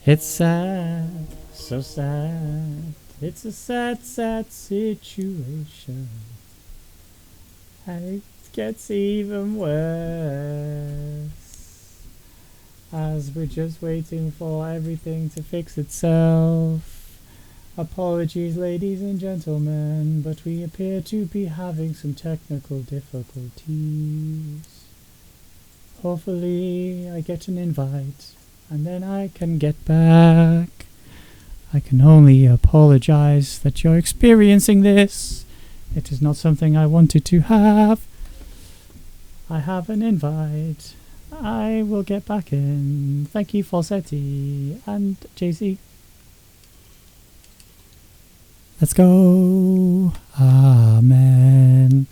It's sad, so sad. It's a sad, sad situation. And it gets even worse as we're just waiting for everything to fix itself. Apologies, ladies and gentlemen, but we appear to be having some technical difficulties. Hopefully I get an invite and then I can get back. I can only apologize that you're experiencing this. It is not something I wanted to have. I have an invite. I will get back in. Thank you, Falsetti and JC. Let's go. Amen.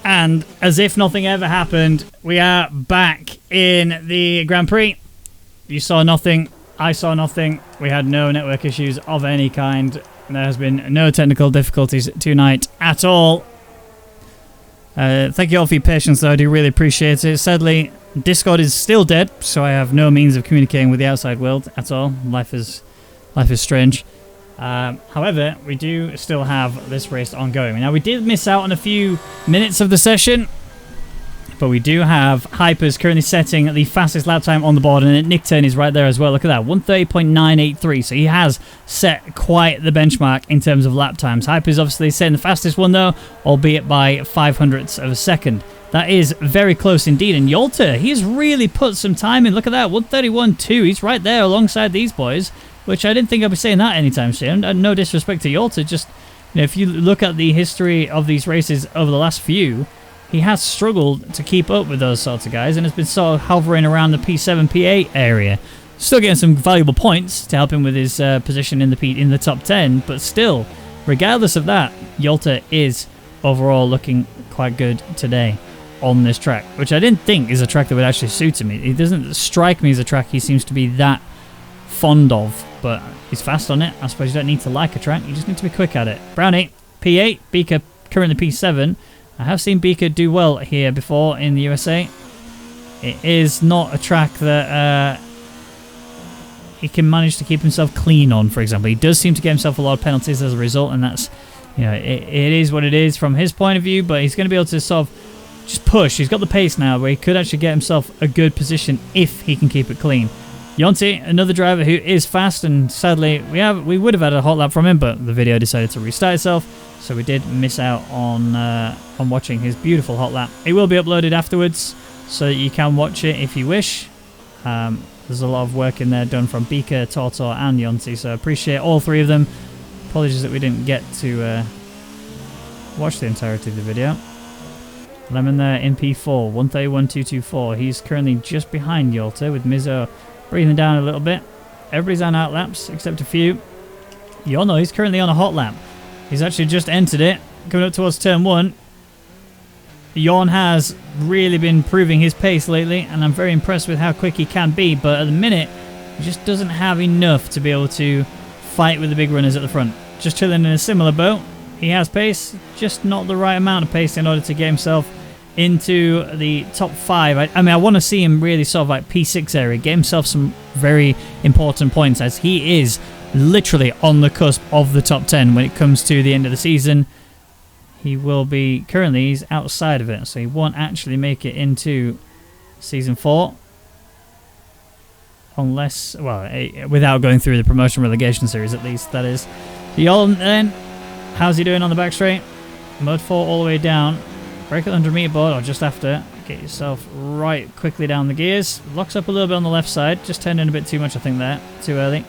And as if nothing ever happened, we are back in the Grand Prix. You saw nothing. I saw nothing. We had no network issues of any kind. There has been no technical difficulties tonight at all. Thank you all for your patience, though. I do really appreciate it. Sadly, Discord is still dead, so I have no means of communicating with the outside world at all. Life is strange. However, we do still have this race ongoing. Now, we did miss out on a few minutes of the session, but we do have Hypers currently setting the fastest lap time on the board, and Nick Turn is right there as well. Look at that, 1:30.983. So he has set quite the benchmark in terms of lap times. Hypers obviously setting the fastest one, though, albeit by 0.05 of a second. That is very close indeed. And Yolta, he's really put some time in. Look at that, 1:31.2. He's right there alongside these boys, which I didn't think I'd be saying that anytime soon. No disrespect to Yolta, just, you know, if you look at the history of these races over the last few, he has struggled to keep up with those sorts of guys and has been sort of hovering around the P7, P8 area. Still getting some valuable points to help him with his position in the top 10, but still, regardless of that, Yolta is overall looking quite good today on this track, which I didn't think is a track that would actually suit him. It doesn't strike me as a track he seems to be that fond of, but he's fast on it. I suppose you don't need to like a track, you just need to be quick at it. Brownie, P8, Beaker currently P7. I have seen Beaker do well here before in the USA. It is not a track that he can manage to keep himself clean on, for example. He does seem to get himself a lot of penalties as a result, and that's, you know, it is what it is from his point of view, but he's going to be able to sort of just push. He's got the pace now where he could actually get himself a good position if he can keep it clean. Yonti, another driver who is fast, and sadly we would have had a hot lap from him, but the video decided to restart itself, so we did miss out on watching his beautiful hot lap. It will be uploaded afterwards, so that you can watch it if you wish. There's a lot of work in there done from Beaker, Tortor, and Yonti, so I appreciate all three of them. Apologies that we didn't get to watch the entirety of the video. Lemon there in P4, 1:31.224. He's currently just behind Yolta, with Mizzo breathing down a little bit. Everybody's on out laps except a few. Yono, he's currently on a hot lap. He's actually just entered it, coming up towards turn 1. Yon has really been proving his pace lately, and I'm very impressed with how quick he can be, but at the minute, he just doesn't have enough to be able to fight with the big runners at the front. Just chilling in a similar boat. He has pace, just not the right amount of pace in order to get himself into the top 5. I mean, I want to see him really sort of like P6 area, get himself some very important points, as he is literally on the cusp of the top 10 when it comes to the end of the season. He will be, currently he's outside of it, so he won't actually make it into season 4 unless, well, without going through the promotion relegation series at least, that is. Yon then, how's he doing on the back straight? Mode 4 all the way down. Break at the 100-meter board, or just after. Get yourself right quickly down the gears. Locks up a little bit on the left side. Just turned in a bit too much, I think, there. Too early.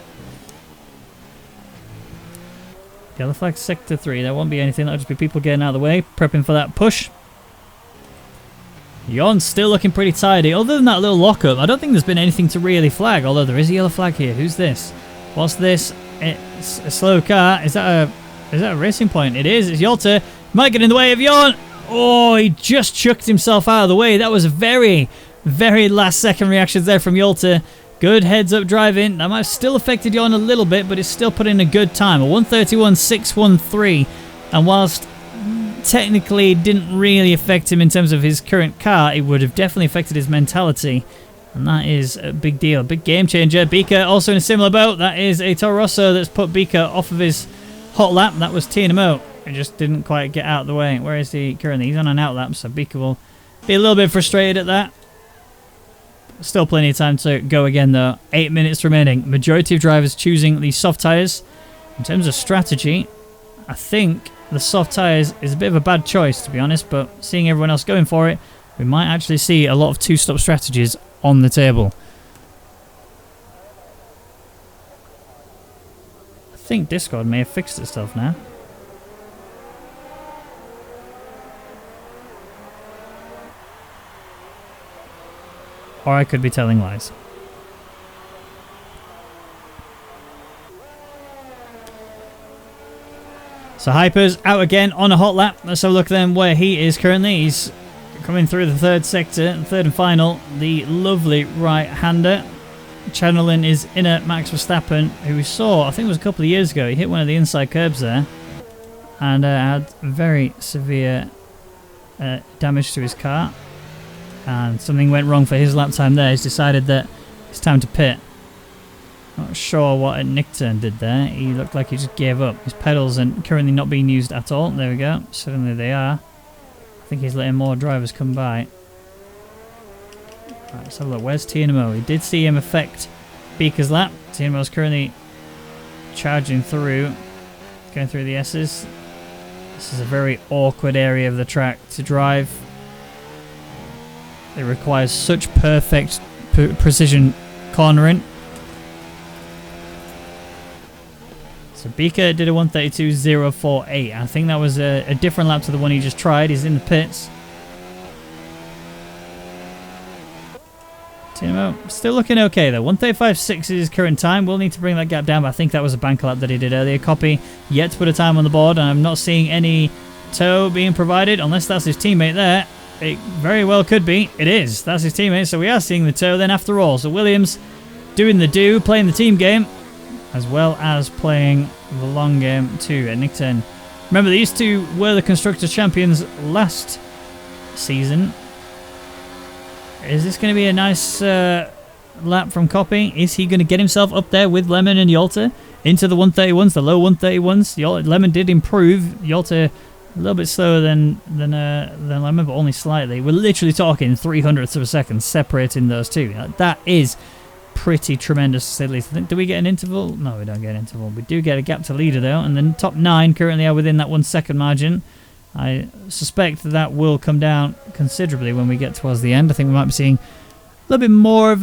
Yellow flag sector 3. There won't be anything. That'll just be people getting out of the way, prepping for that push. Yon's still looking pretty tidy. Other than that little lockup, I don't think there's been anything to really flag, although there is a yellow flag here. Who's this? What's this? It's a slow car. Is that a racing point? It is. It's Yolta. Might get in the way of Yon. Oh, he just chucked himself out of the way. That was a very, very last second reactions there from Yolta. Good heads up driving. That might have still affected Yon a little bit, but it's still put in a good time. A 1:31.613. And whilst technically didn't really affect him in terms of his current car, it would have definitely affected his mentality. And that is a big deal, big game changer. Bika also in a similar boat. That is a Toro Rosso that's put Bika off of his hot lap. That was teeing him out. It just didn't quite get out of the way. Where is he currently? He's on an out lap, so Bika will be a little bit frustrated at that. Still plenty of time to go again though. 8 minutes remaining. Majority of drivers choosing the soft tyres. In terms of strategy, I think the soft tyres is a bit of a bad choice to be honest, but seeing everyone else going for it, we might actually see a lot of two-stop strategies on the table. I think Discord may have fixed itself now. Or I could be telling lies. So Hyper's out again on a hot lap. Let's have a look then where he is currently. He's coming through the third sector, third and final. The lovely right-hander channeling his inner Max Verstappen, who we saw, I think it was a couple of years ago. He hit one of the inside curbs there and had very severe damage to his car. And something went wrong for his lap time there. He's decided that it's time to pit. Not sure what a Nick turn did there. He looked like he just gave up. His pedals are currently not being used at all. There we go. Suddenly they are. I think he's letting more drivers come by. Right, let's have a look. Where's TNMO? We did see him affect Bika's lap. TNMO's currently charging through. Going through the S's. This is a very awkward area of the track to drive. It requires such perfect precision cornering. So Bika did a 132.048. I think that was a different lap to the one he just tried. He's in the pits. Timo still looking okay though. 135.6 is his current time. We'll need to bring that gap down, but I think that was a bank lap that he did earlier. Copy yet to put a time on the board, and I'm not seeing any tow being provided unless that's his teammate there. It very well could be. It is. That's his teammate. So we are seeing the tow then after all. So Williams doing the do, playing the team game, as well as playing the long game too at Nick 10. Remember, these two were the Constructors' Champions last season. Is this going to be a nice lap from Copy? Is he going to get himself up there with Lemon and Yolta into the 131s, the low 131s? Lemon did improve. Yolta a little bit slower than Lemon, but only slightly. We're literally talking 300ths of a second separating those two. That is pretty tremendous to say the least. Do we get an interval? No, we don't get an interval. We do get a gap to leader though, and then top 9 currently are within that 1 second margin. I suspect that will come down considerably when we get towards the end. I think we might be seeing a little bit more of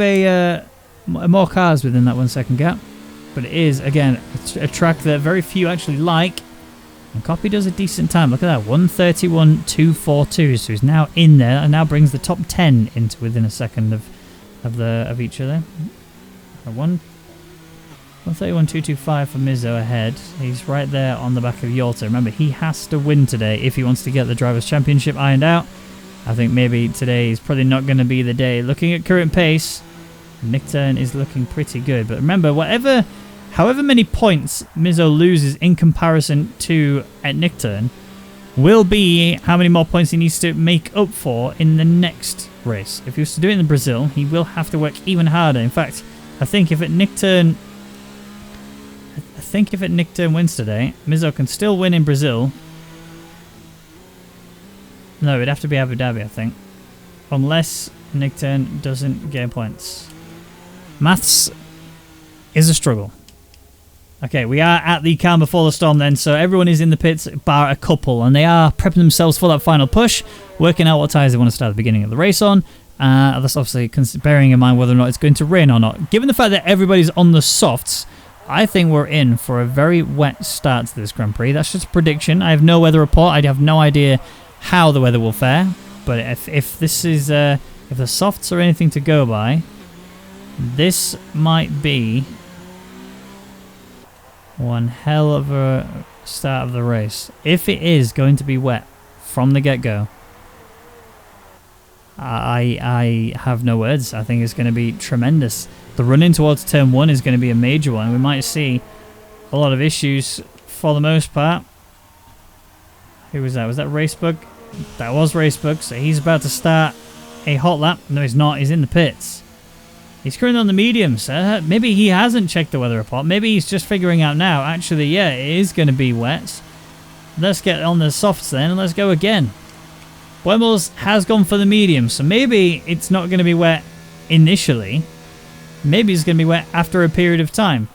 more cars within that 1 second gap. But it is, again, a track that very few actually like. And Copy does a decent time. Look at that, 131.242. So he's now in there, and now brings the top 10 into within a second of each other. 131.225 for Mizzo ahead. He's right there on the back of Yolta. Remember, he has to win today if he wants to get the Drivers' Championship ironed out. I think maybe today is probably not going to be the day. Looking at current pace, Nick Turn is looking pretty good. But remember, however many points Mizzo loses in comparison to at Nick Turn will be how many more points he needs to make up for in the next race. If he was to do it in Brazil, he will have to work even harder. In fact, I think if at Nick Turn wins today, Mizzo can still win in Brazil. No, it'd have to be Abu Dhabi, I think. Unless Nick Turn doesn't gain points. Maths is a struggle. Okay, we are at the calm before the storm then, so everyone is in the pits bar a couple, and they are prepping themselves for that final push, working out what tyres they want to start at the beginning of the race on. That's obviously bearing in mind whether or not it's going to rain or not. Given the fact that everybody's on the softs, I think we're in for a very wet start to this Grand Prix. That's just a prediction. I have no weather report. I have no idea how the weather will fare. But if this is if the softs are anything to go by, this might be one hell of a start of the race. If it is going to be wet from the get-go, I have no words. I think it's going to be tremendous. The run-in towards turn 1 is going to be a major one. We might see a lot of issues for the most part. Who was that? Was that Racebug? That was Racebug. So he's about to start a hot lap. No, he's not. He's in the pits. He's currently on the mediums. Maybe he hasn't checked the weather report. Maybe he's just figuring out now. Actually, yeah, it is going to be wet. Let's get on the softs then, and let's go again. Wemmels has gone for the mediums, so maybe it's not going to be wet initially. Maybe it's going to be wet after a period of time.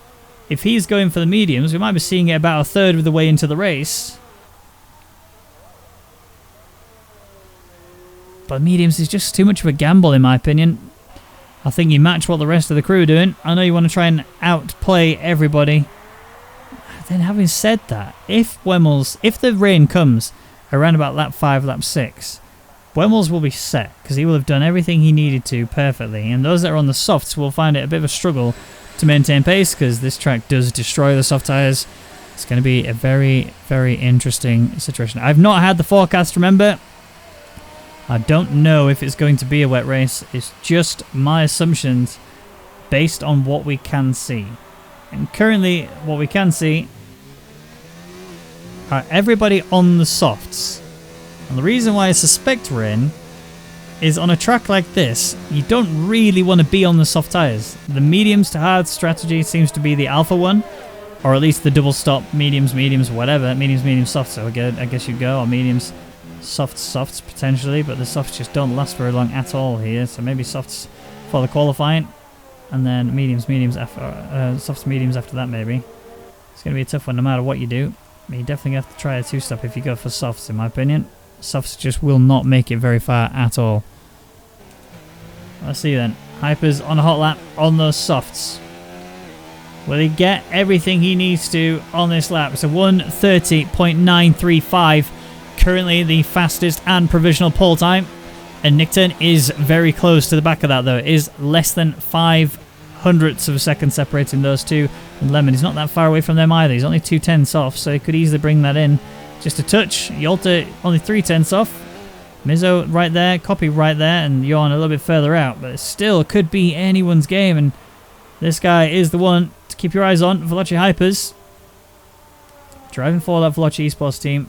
If he's going for the mediums, we might be seeing it about a third of the way into the race. But mediums is just too much of a gamble, in my opinion. I think you match what the rest of the crew are doing. I know you want to try and outplay everybody. Then having said that, if the rain comes around about lap 5, lap 6, Wemmels will be set because he will have done everything he needed to perfectly. And those that are on the softs will find it a bit of a struggle to maintain pace because this track does destroy the soft tyres. It's going to be a very, very interesting situation. I've not had the forecast, remember. I don't know if it's going to be a wet race. It's just my assumptions based on what we can see. And currently, what we can see are everybody on the softs. And the reason why I suspect rain is on a track like this, you don't really want to be on the soft tyres. The mediums to hard strategy seems to be the alpha one, or at least the double stop mediums, whatever. Mediums, softs. So I guess you go, or mediums, softs potentially, but the softs just don't last very long at all here. So maybe softs for the qualifying, and then mediums after softs, mediums after that. Maybe it's going to be a tough one no matter what you do. You definitely have to try a two-stop if you go for softs, in my opinion. Softs just will not make it very far at all. Let's see then. Hyper's on a hot lap on those softs. Will he get everything he needs to on this lap? It's a 1:30.935. Currently the fastest and provisional pole time. And Nickton is very close to the back of that though. It is less than 0.05 of a second separating those two. And Lemon is not that far away from them either. He's only 2/10 off, so he could easily bring that in. Just a touch. Yolta only 3/10 off. Mizzo right there, Copy right there, and Jorn a little bit further out. But it still could be anyone's game, and this guy is the one to keep your eyes on. Veloci Hypers. Driving for that Veloci esports team.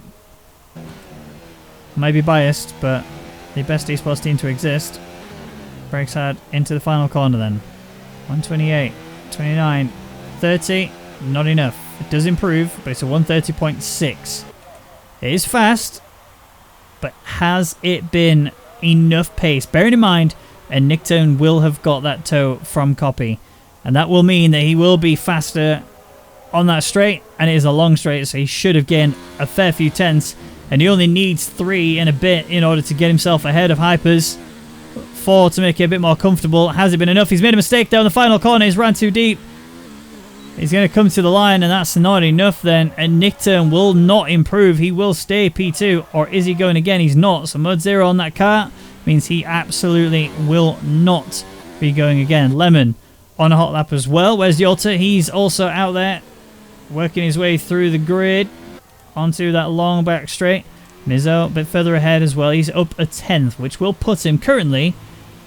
Might be biased, but the best esports team to exist. Brakes hard into the final corner then. 128, 29, 30. Not enough. It does improve, but it's a 1:30.6. It is fast, but has it been enough pace? Bearing in mind, and Nickton will have got that toe from Copy, and that will mean that he will be faster on that straight, and it is a long straight, so he should have gained a fair few tenths, and he only needs 3 and a bit in order to get himself ahead of Hypers. 4 to make it a bit more comfortable. Has it been enough? He's made a mistake down the final corner. He's ran too deep. He's going to come to the line, and that's not enough then. And Nickton will not improve. He will stay P2, or is he going again? He's not. So mode 0 on that car means he absolutely will not be going again. Lemon on a hot lap as well. Where's Yolta? He's also out there working his way through the grid onto that long back straight. Mizzo a bit further ahead as well. He's up a 10th, which will put him currently,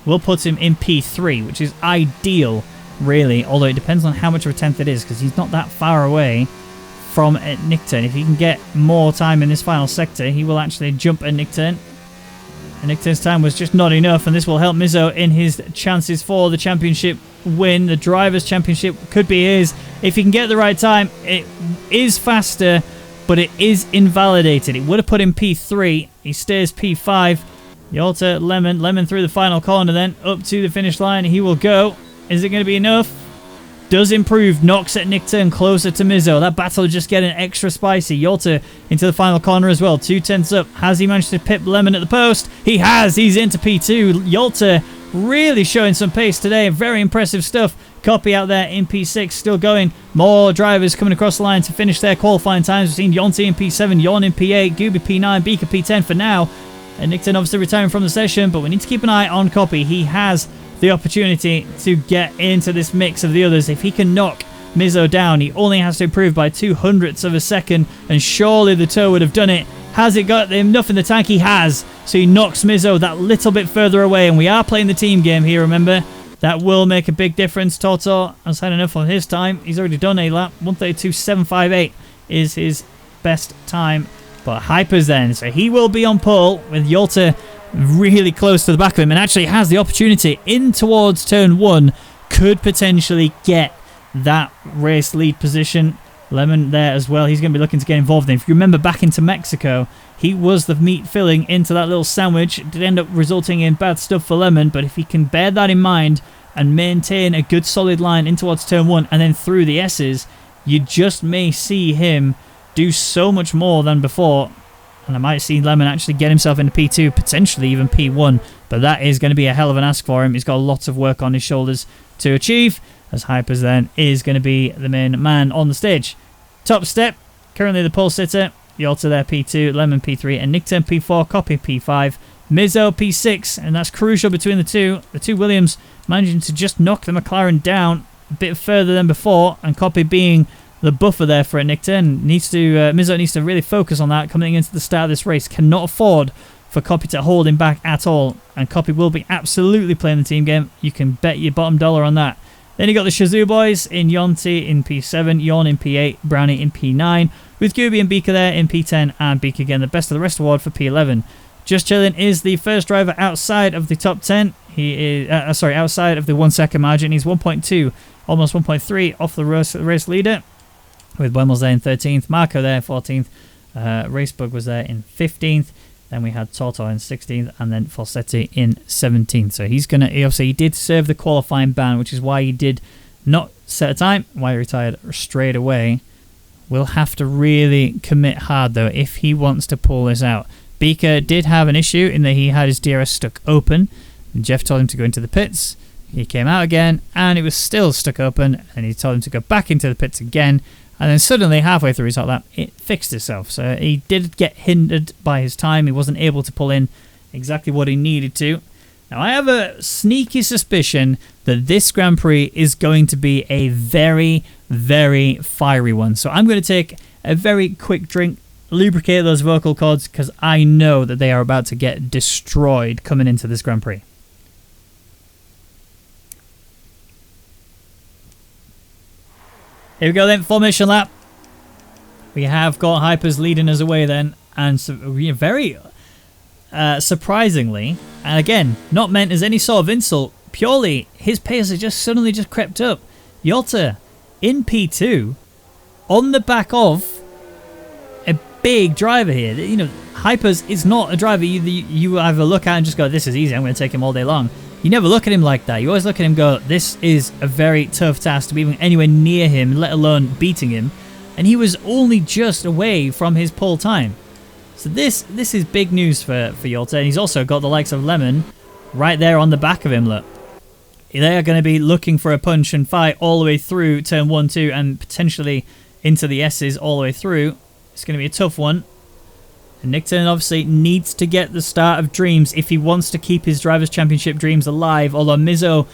will put him in P3, which is ideal, really, although it depends on how much of a 10th it is, because he's not that far away from Nickton. If he can get more time in this final sector, he will actually jump at Nickton. And Nickton's time was just not enough, and this will help Mizzo in his chances for the championship win. The Drivers' Championship could be his. If he can get the right time, it is faster, but it is invalidated. It would have put him P3. He stays P5. Yolta, Lemon through the final corner then, up to the finish line. He will go. Is it going to be enough? Does improve. Knocks at Nickton closer to Mizzo. That battle is just getting extra spicy. Yolta into the final corner as well. 2/10 up. Has he managed to pip Lemon at the post? He has. He's into P2. Yolta really showing some pace today. Very impressive stuff. Copy out there in P6. Still going. More drivers coming across the line to finish their qualifying times. We've seen Yonti in P7. Jorn in P8. Gooby P9. Beaker P10 for now. And Nickton obviously retiring from the session. But we need to keep an eye on Copy. He has the opportunity to get into this mix of the others. If he can knock Mizzo down, he only has to improve by 0.02 of a second, and surely the toe would have done it. Has it got enough in the tank? He has. So he knocks Mizzo that little bit further away, and we are playing the team game here, remember. That will make a big difference. Toto has had enough on his time. He's already done a lap. 1:32.758 is his best time. But Hyper's then, so he will be on pole with Yolta really close to the back of him and actually has the opportunity in towards turn 1. Could potentially get that race lead position. Lemon there as well. He's going to be looking to get involved in. If you remember back into Mexico, he was the meat filling into that little sandwich. It did end up resulting in bad stuff for Lemon, but if he can bear that in mind and maintain a good solid line in towards turn 1 and then through the S's, you just may see him do so much more than before. And I might see Lemon actually get himself into P2, potentially even P1. But that is going to be a hell of an ask for him. He's got lots of work on his shoulders to achieve, as Hypers then is going to be the main man on the stage. Top step, currently the pole sitter. Yolta there P2, Lemon P3, and Nickturn P4, Copy P5, Mizzo P6, and that's crucial between the two. The two Williams managing to just knock the McLaren down a bit further than before, and Copy being the buffer there for a Nickturn. Mizzo needs to really focus on that coming into the start of this race. Cannot afford for Copy to hold him back at all, and Copy will be absolutely playing the team game. You can bet your bottom dollar on that. Then you got the Shazoo boys in Yonti in P7, Yon in P8, Brownie in P9, with Gooby and Beaker there in P10, and Beaker again the best of the rest award for P11. Just Chillin' is the first driver outside of the top 10. He is outside of the 1 second margin. He's 1.2, almost 1.3 off the race leader, with Wemmels there in 13th, Marco there in 14th, Racebug was there in 15th. Then we had Toto in 16th, and then Falsetti in 17th. So he did serve the qualifying ban, which is why he did not set a time, why he retired straight away. Will have to really commit hard, though, if he wants to pull this out. Beaker did have an issue in that he had his DRS stuck open. And Jeff told him to go into the pits. He came out again, and it was still stuck open, and he told him to go back into the pits again. And then suddenly, halfway through his hot lap, it fixed itself. So he did get hindered by his time. He wasn't able to pull in exactly what he needed to. Now, I have a sneaky suspicion that this Grand Prix is going to be a very, very fiery one. So I'm going to take a very quick drink, lubricate those vocal cords, because I know that they are about to get destroyed coming into this Grand Prix. Here we go then, formation lap. We have got Hypers leading us away then, and so very surprisingly, and again, not meant as any sort of insult, purely his pace has just suddenly just crept up. Yolta in P2 on the back of a big driver here. You know, Hypers is not a driver you either look at and just go, this is easy, I'm going to take him all day long. You never look at him like that. You always look at him and go, this is a very tough task to be even anywhere near him, let alone beating him. And he was only just away from his pole time. So this is big news for Yolta. And he's also got the likes of Lemon right there on the back of him, look. They are going to be looking for a punch and fight all the way through turn 1, 2, and potentially into the S's all the way through. It's going to be a tough one. And Nickturn obviously needs to get the start of dreams if he wants to keep his Drivers' Championship dreams alive, although Mizzo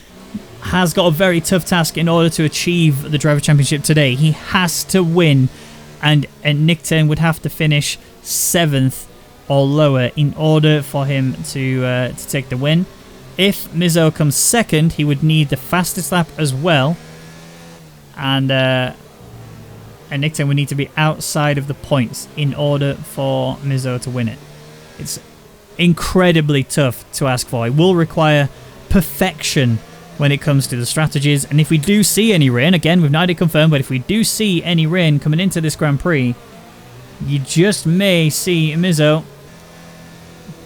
has got a very tough task in order to achieve the Drivers' Championship today. He has to win, and Nickturn would have to finish 7th or lower in order for him to take the win. If Mizzo comes 2nd, he would need the fastest lap as well, and Nickturn would need to be outside of the points in order for Mizzo to win it. It's incredibly tough to ask for. It will require perfection when it comes to the strategies. And if we do see any rain, again, we've not had it confirmed, but if we do see any rain coming into this Grand Prix, you just may see Mizzo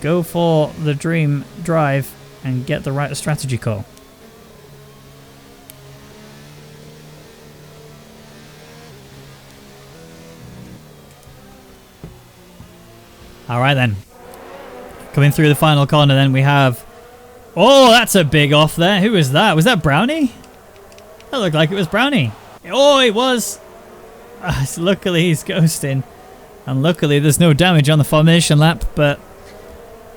go for the dream drive and get the right strategy call. All right, then. Coming through the final corner, then we have... Oh, that's a big off there. Who was that? Was that Brownie? That looked like it was Brownie. Oh, it was. Luckily, he's ghosting. And luckily, there's no damage on the formation lap, but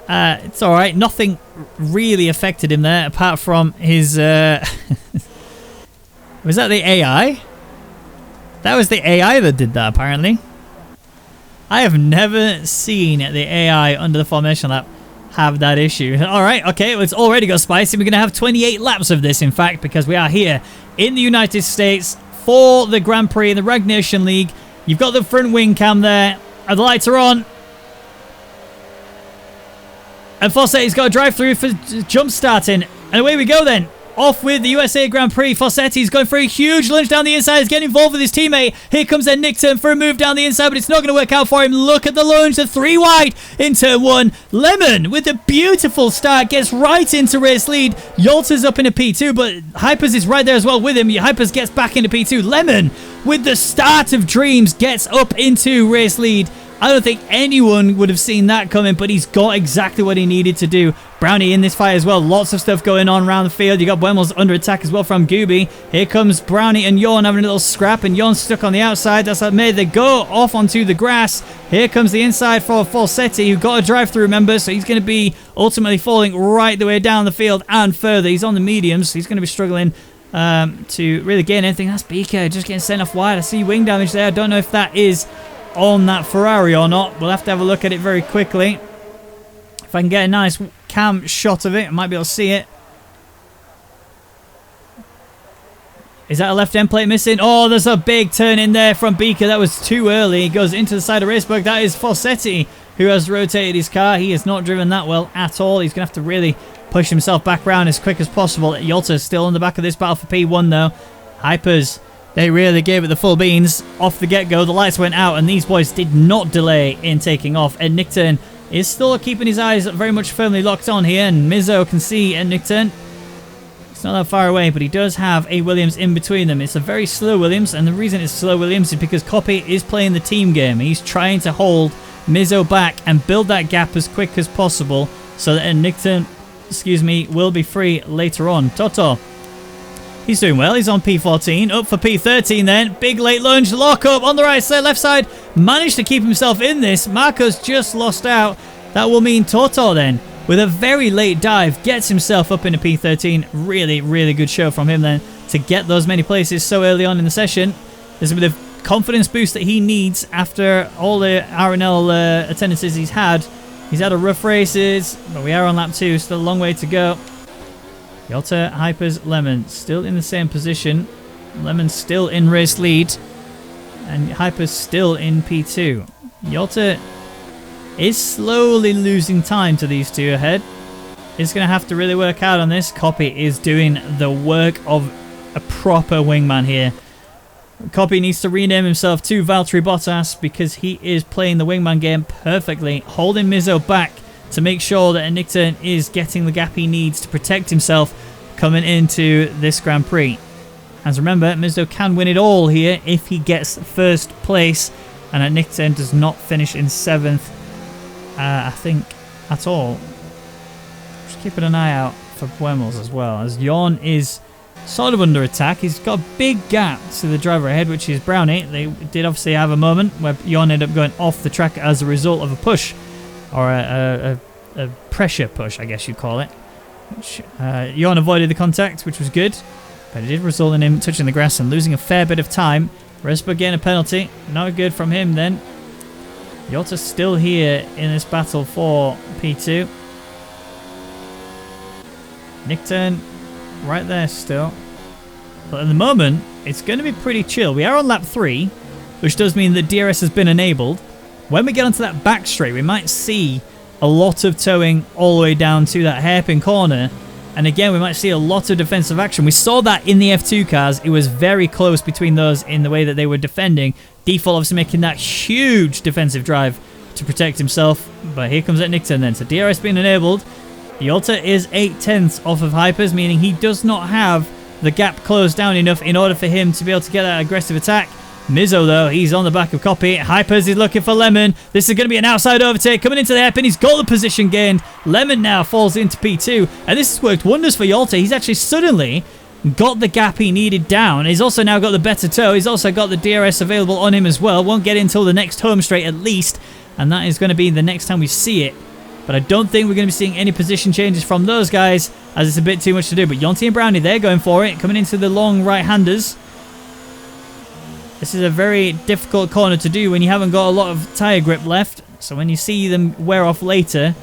it's all right. Nothing really affected him there, apart from his... Was that the AI? That was the AI that did that, apparently. I have never seen the AI under the formation lap have that issue. Alright, okay, well, it's already got spicy. We're going to have 28 laps of this, in fact, because we are here in the United States for the Grand Prix in the Rwagnation League. You've got the front wing cam there. The lights are on. And Fossetti's got a drive through for jump starting. And away we go then. Off with the USA Grand Prix. Fossetti's going for a huge lunge down the inside. He's getting involved with his teammate. Here comes then Nick Turn for a move down the inside, but it's not going to work out for him. Look at the lunge. The 3 wide in turn 1. Lemon with a beautiful start gets right into race lead. Yolta's up in a P2, but Hypers is right there as well with him. Hypers gets back into P2. Lemon with the start of dreams gets up into race lead. I don't think anyone would have seen that coming, but he's got exactly what he needed to do. Brownie in this fight as well. Lots of stuff going on around the field. You got Buemos under attack as well from Gooby. Here comes Brownie and Yawn having a little scrap, and Yawn's stuck on the outside. That's what made they go off onto the grass. Here comes the inside for Falsetti, who got a drive through, remember, so he's going to be ultimately falling right the way down the field and further. He's on the mediums, so he's going to be struggling to really gain anything. That's Beaker just getting sent off wide. I see wing damage there. I don't know if that is on that Ferrari or not. We'll have to have a look at it very quickly. If I can get a nice cam shot of it, I might be able to see it. Is that a left end plate missing? Oh, there's a big turn in there from Beaker. That was too early. He goes into the side of Raceberg. That is Fossetti, who has rotated his car. He has not driven that well at all. He's going to have to really push himself back around as quick as possible. Yolta is still on the back of this battle for P1 though. Hypers, they really gave it the full beans off the get-go. The lights went out, and these boys did not delay in taking off. And Nickturn is still keeping his eyes very much firmly locked on here, and Mizzo can see Nickturn. It's not that far away, but he does have a Williams in between them. It's a very slow Williams, and the reason it's slow Williams is because Copy is playing the team game. He's trying to hold Mizzo back and build that gap as quick as possible so that Nickturn, will be free later on. Toto, he's doing well. He's on P14. Up for P13 then. Big late lunge. Lock up on the right side, left side. Managed to keep himself in this. Marco's just lost out. That will mean Toto then, with a very late dive, gets himself up into P13. Really, really good show from him then to get those many places so early on in the session. There's a bit of confidence boost that he needs after all the RNL attendances he's had. He's had a rough races, but we are on lap 2. Still a long way to go. Yolta, Hypers, Lemon still in the same position. Lemon still in race lead. And Hypers still in P2. Yolta is slowly losing time to these two ahead. He's going to have to really work out on this. Copy is doing the work of a proper wingman here. Copy needs to rename himself to Valtteri Bottas because he is playing the wingman game perfectly, holding Mizzo back to make sure that Nickturn is getting the gap he needs to protect himself coming into this Grand Prix. As remember, Mizzo can win it all here if he gets first place, and that Nickturn does not finish in 7th, I think, at all. Just keeping an eye out for Buemos as well, as Yawn is sort of under attack. He's got a big gap to the driver ahead, which is Brownie. They did obviously have a moment where Yawn ended up going off the track as a result of a push, or a pressure push, I guess you'd call it. Yawn avoided the contact, which was good, but it did result in him touching the grass and losing a fair bit of time. Respa getting a penalty. Not good from him then. Yolta's still here in this battle for P2. Nickturn right there still. But at the moment, it's going to be pretty chill. We are on lap 3, which does mean that DRS has been enabled. When we get onto that back straight, we might see a lot of towing all the way down to that hairpin corner. And again, we might see a lot of defensive action. We saw that in the F2 cars. It was very close between those in the way that they were defending. Default obviously making that huge defensive drive to protect himself. But here comes that Nickturn then. So DRS being enabled. Yolta is 8/10 off of Hypers, meaning he does not have the gap closed down enough in order for him to be able to get that aggressive attack. Mizzo, though, he's on the back of Copy. Hypers is looking for Lemon. This is going to be an outside overtake. Coming into the hairpin, he's got the position gained. Lemon now falls into P2. And this has worked wonders for Yolta. He's actually suddenly got the gap he needed down. He's also now got the better tow. He's also got the DRS available on him as well. Won't get in until the next home straight at least. And that is going to be the next time we see it. But I don't think we're going to be seeing any position changes from those guys, as it's a bit too much to do. But Yonti and Brownie, they're going for it. Coming into the long right-handers. This is a very difficult corner to do when you haven't got a lot of tyre grip left. So when you see them wear off later,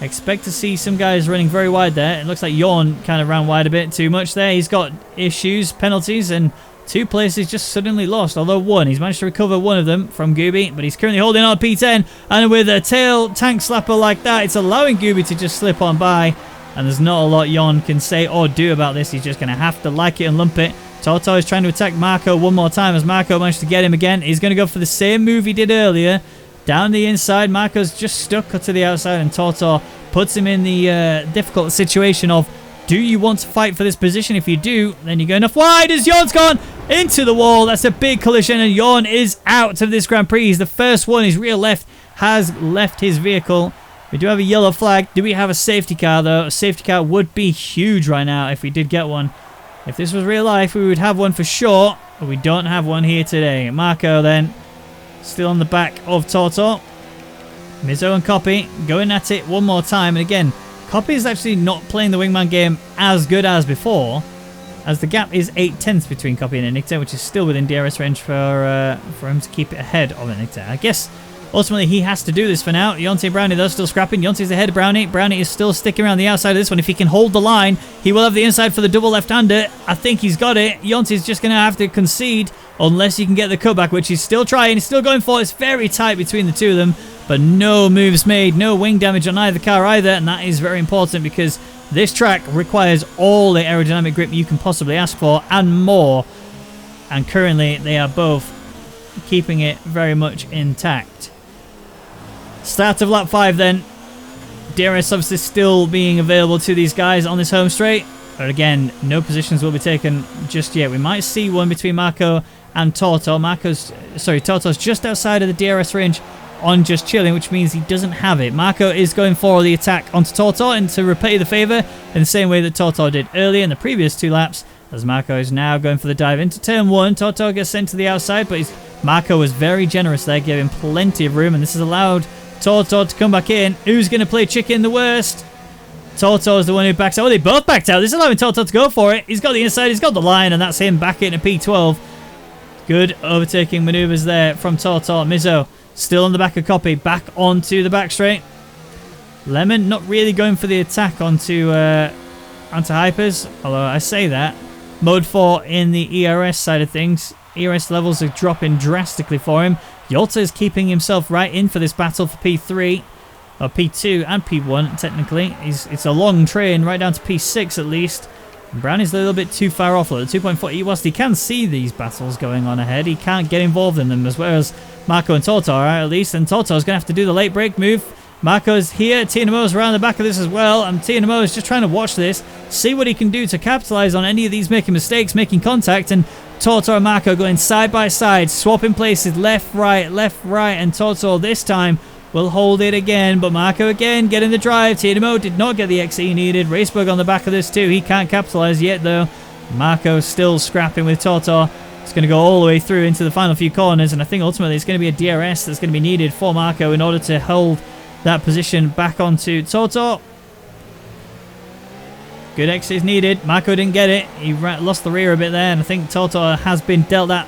I expect to see some guys running very wide there. It looks like Yawn kind of ran wide a bit too much there. He's got issues, penalties, and 2 places just suddenly lost, although 1. He's managed to recover 1 of them from Gooby, but he's currently holding on P10, and with a tail tank slapper like that, it's allowing Gooby to just slip on by, and there's not a lot Jon can say or do about this. He's just going to have to like it and lump it. Toto is trying to attack Marco one more time as Marco managed to get him again. He's going to go for the same move he did earlier. Down the inside, Marco's just stuck to the outside, and Toto puts him in the difficult situation of, do you want to fight for this position? If you do, then you go enough wide as Jon's gone into the wall. That's a big collision, and Jon is out of this Grand Prix. He's the first one. His rear left has left his vehicle. We do have a yellow flag. Do we have a safety car, though? A safety car would be huge right now if we did get one. If this was real life, we would have one for sure, but we don't have one here today. Marco, then, still on the back of Toto. Mizzo and Copy going at it one more time, and again, Copy is actually not playing the wingman game as good as before, as the gap is 8/10 between Copy and Nicta, which is still within DRS range for him to keep it ahead of Nicta. I guess ultimately he has to do this for now. Yonte and Brownie, though, still scrapping. Yonte's ahead of Brownie. Brownie is still sticking around the outside of this one. If he can hold the line, he will have the inside for the double left-hander. I think he's got it. Yonte's just going to have to concede unless he can get the cutback, which he's still trying. He's still going for it. It's very tight between the two of them, but no moves made, no wing damage on either car either, and that is very important because this track requires all the aerodynamic grip you can possibly ask for and more, and currently they are both keeping it very much intact. Start of lap 5 then. DRS obviously still being available to these guys on this home straight, but again, no positions will be taken just yet. We might see one between Marco and Toto. Toto's just outside of the DRS range on just chilling, which means he doesn't have it. Marco is going for the attack onto Toto and to repay the favor in the same way that Toto did earlier in the previous 2 laps, as Marco is now going for the dive into turn 1. Toto gets sent to the outside, but Marco was very generous there, gave him plenty of room, and this has allowed Toto to come back in. Who's going to play chicken the worst? Toto is the one who backs out. Oh, they both backed out. This is allowing Toto to go for it. He's got the inside, he's got the line, and that's him back into P12. Good overtaking maneuvers there from Toto. Mizzo still on the back of Copy, back onto the back straight. Lemon not really going for the attack onto Hypers, although I say that. Mode 4 in the ERS side of things. ERS levels are dropping drastically for him. Yolta is keeping himself right in for this battle for P3, or P2 and P1 technically. It's a long train right down to P6 at least. And Brownie's a little bit too far off. At 2.4, whilst he can see these battles going on ahead, he can't get involved in them, as well as Marco and Toto are at least. And Toto's going to have to do the late break move. Marco's here. TNMO's around the back of this as well. And TNMO is just trying to watch this, see what he can do to capitalize on any of these making mistakes, making contact. And Toto and Marco going side by side, swapping places, left, right, and Toto this time will hold it again, but Marco again getting the drive. TNMO did not get the XE he needed. Racebug on the back of this too. He can't capitalize yet though. Marco still scrapping with Toto. It's going to go all the way through into the final few corners, and I think ultimately it's going to be a DRS that's going to be needed for Marco in order to hold that position back onto Toto. Good exit is needed. Marco didn't get it. He lost the rear a bit there, and I think Toto has been dealt that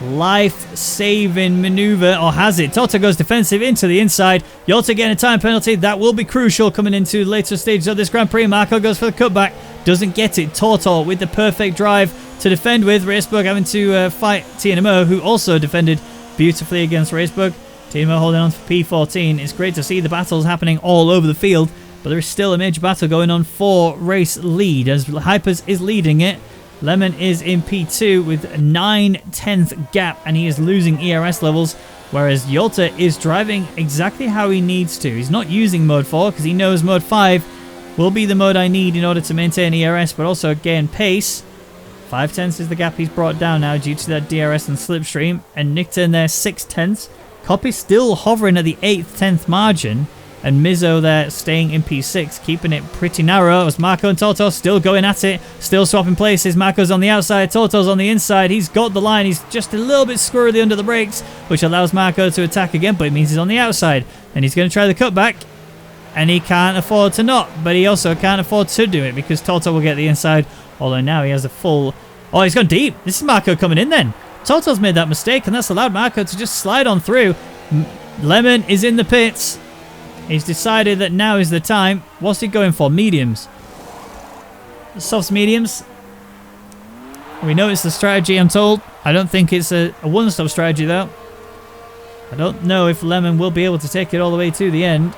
life-saving maneuver, or has it? Toto goes defensive into the inside. Yolta getting a time penalty. That will be crucial coming into later stages of this Grand Prix. Marco goes for the cutback. Doesn't get it. Toto with the perfect drive to defend with. Racebug having to fight TNMO, who also defended beautifully against Racebug. TNMO holding on for P14. It's great to see the battles happening all over the field, but there is still a major battle going on for race lead, as Hypers is leading it. Lemon is in P2 with a 9/10 gap, and he is losing ERS levels, whereas Yolta is driving exactly how he needs to. He's not using Mode 4 because he knows Mode 5 will be the mode I need in order to maintain ERS, but also gain pace. 5/10 is the gap he's brought down now due to that DRS and slipstream, and Nicta in there 6/10. Copy still hovering at the 8/10 margin, and Mizzo there staying in P6, keeping it pretty narrow as Marco and Toto still going at it, still swapping places. Marco's on the outside, Toto's on the inside. He's got the line. He's just a little bit squirrely under the brakes, which allows Marco to attack again, but it means he's on the outside. And he's going to try the cutback, and he can't afford to not, but he also can't afford to do it because Toto will get the inside, although now he has a full... Oh, he's gone deep. This is Marco coming in then. Toto's made that mistake, and that's allowed Marco to just slide on through. Lemon is in the pits. He's decided that now is the time. What's he going for? Mediums. Softs, mediums. We know it's the strategy, I'm told. I don't think it's a one-stop strategy, though. I don't know if Lemon will be able to take it all the way to the end.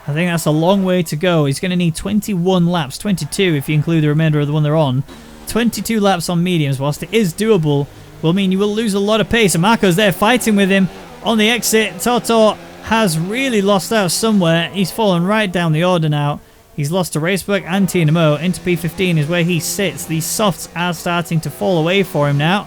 I think that's a long way to go. He's going to need 21 laps, 22 if you include the remainder of the one they're on. 22 laps on mediums, whilst it is doable, will mean you will lose a lot of pace. And Marco's there fighting with him on the exit. Toto has really lost out somewhere. He's fallen right down the order now. He's lost to Racebook and TNMO. Into P15 is where he sits. These softs are starting to fall away for him now.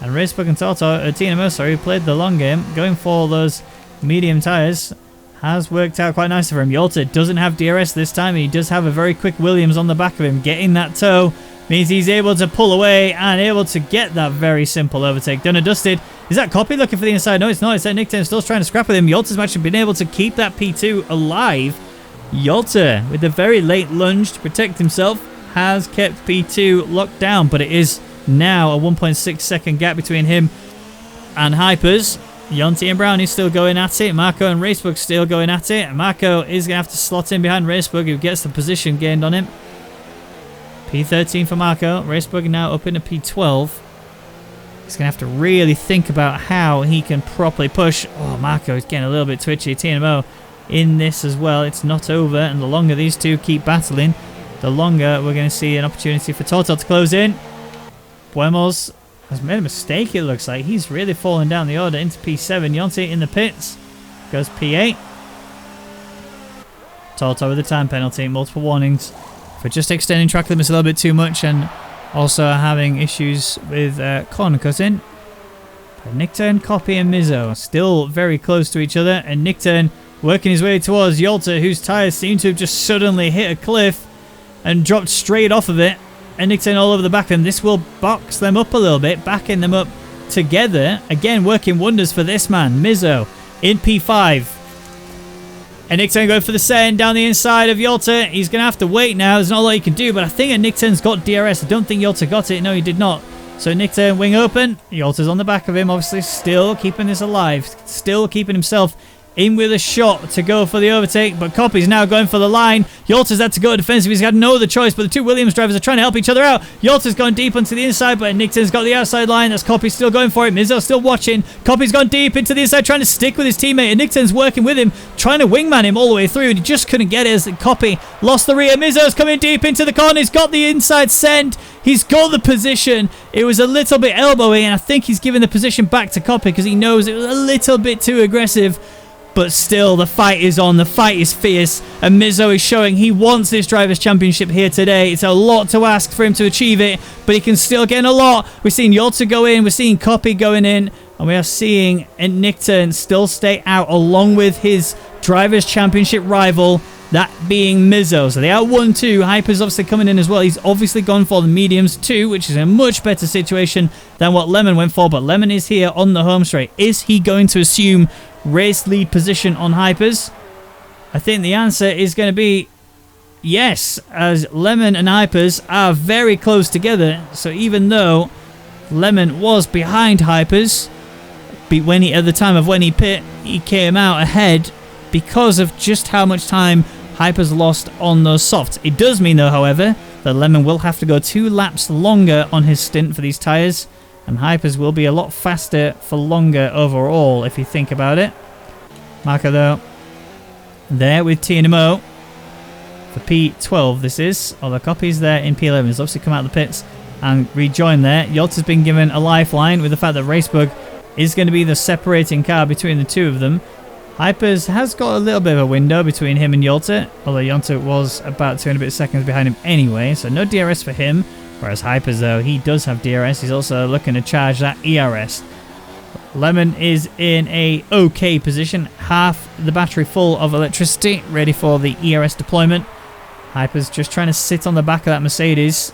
And Racebook and TNMO, sorry, played the long game, going for those medium tyres. Has worked out quite nicely for him. Yolta doesn't have DRS this time. He does have a very quick Williams on the back of him. Getting that toe means he's able to pull away and able to get that very simple overtake done and dusted. Is that Copy looking for the inside? No, it's not. It's that Nick still trying to scrap with him. Yolta's actually been able to keep that P2 alive. Yolta, with a very late lunge to protect himself, has kept P2 locked down, but it is now a 1.6 second gap between him and Hypers. Yonti and Brownie still going at it. Marco and Racebook still going at it. Marco is going to have to slot in behind Racebook, who gets the position gained on him. P13 for Marco. Racebook now up into P12. He's going to have to really think about how he can properly push. Oh, Marco is getting a little bit twitchy. TNMO in this as well. It's not over, and the longer these two keep battling, the longer we're going to see an opportunity for Toto to close in. Buemos has made a mistake, it looks like. He's really fallen down the order into P7. Yonti in the pits. Goes P8. Toto with the time penalty. Multiple warnings for just extending track limits a little bit too much and also having issues with corner cutting. But Nickturn, Copy and Mizzo still very close to each other. And Nickturn working his way towards Yolta, whose tyres seem to have just suddenly hit a cliff and dropped straight off of it. And Nickturn all over the back of them. This will box them up a little bit, backing them up together. Again, working wonders for this man, Mizzo, in P5. And Nickturn going for the send down the inside of Yolta. He's going to have to wait now. There's not a lot he can do, but I think Nickturn's got DRS. I don't think Yolta got it. No, he did not. So Nickturn wing open. Yolta's on the back of him, obviously still keeping this alive. Still keeping himself in with a shot to go for the overtake, but Copy's now going for the line. Yolta's had to go defensive. He's got no other choice, but the two Williams drivers are trying to help each other out. Yolta's gone deep onto the inside, but Nickton's got the outside line. That's Copy still going for it. Mizzo's still watching. Copy's gone deep into the inside, trying to stick with his teammate, and Nickton's working with him, trying to wingman him all the way through, and he just couldn't get it as Copy lost the rear. Mizzo's coming deep into the corner. He's got the inside send. He's got the position. It was a little bit elbowy, and I think he's giving the position back to Copy because he knows it was a little bit too aggressive. But still, the fight is on. The fight is fierce. And Mizzo is showing he wants this Drivers' Championship here today. It's a lot to ask for him to achieve it, but he can still get a lot. We're seeing Yolta go in. We're seeing Copy going in. And we are seeing Nickturn still stay out along with his Drivers' Championship rival, that being Mizzo. So they are 1-2. Hyper's obviously coming in as well. He's obviously gone for the mediums too, which is a much better situation than what Lemon went for. But Lemon is here on the home straight. Is he going to assume race lead position on Hypers? I think the answer is going to be yes, as Lemon and Hypers are very close together. So even though Lemon was behind Hypers when he, at the time of when he pit, he came out ahead because of just how much time Hypers lost on those softs. It does mean though, however, that Lemon will have to go 2 laps longer on his stint for these tyres, and Hypers will be a lot faster for longer overall, if you think about it. Marco, though, there with TNMO for P12, this is. Although Copy's there in P11. He's obviously come out of the pits and rejoined there. Yolta's been given a lifeline with the fact that Racebug is going to be the separating car between the two of them. Hypers has got a little bit of a window between him and Yolta, although Yolta was about 2 and a bit seconds behind him anyway, so no DRS for him. Whereas Hypers, though, he does have DRS. He's also looking to charge that ERS. Lemon is in a okay position. Half the battery full of electricity, ready for the ERS deployment. Hypers just trying to sit on the back of that Mercedes.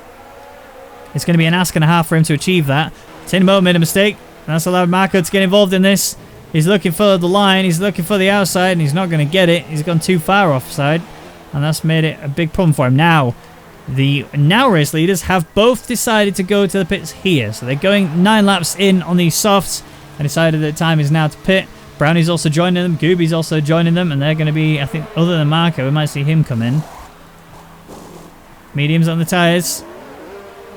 It's going to be an ask and a half for him to achieve that. Tinmo made a mistake. That's allowed Marco to get involved in this. He's looking for the line. He's looking for the outside, and he's not going to get it. He's gone too far offside, and that's made it a big problem for him. Now, the race leaders have both decided to go to the pits here. So they're going 9 laps in on these softs and decided that time is now to pit. Brownie's also joining them. Gooby's also joining them. And they're going to be, I think, other than Marco, we might see him come in. Mediums on the tyres.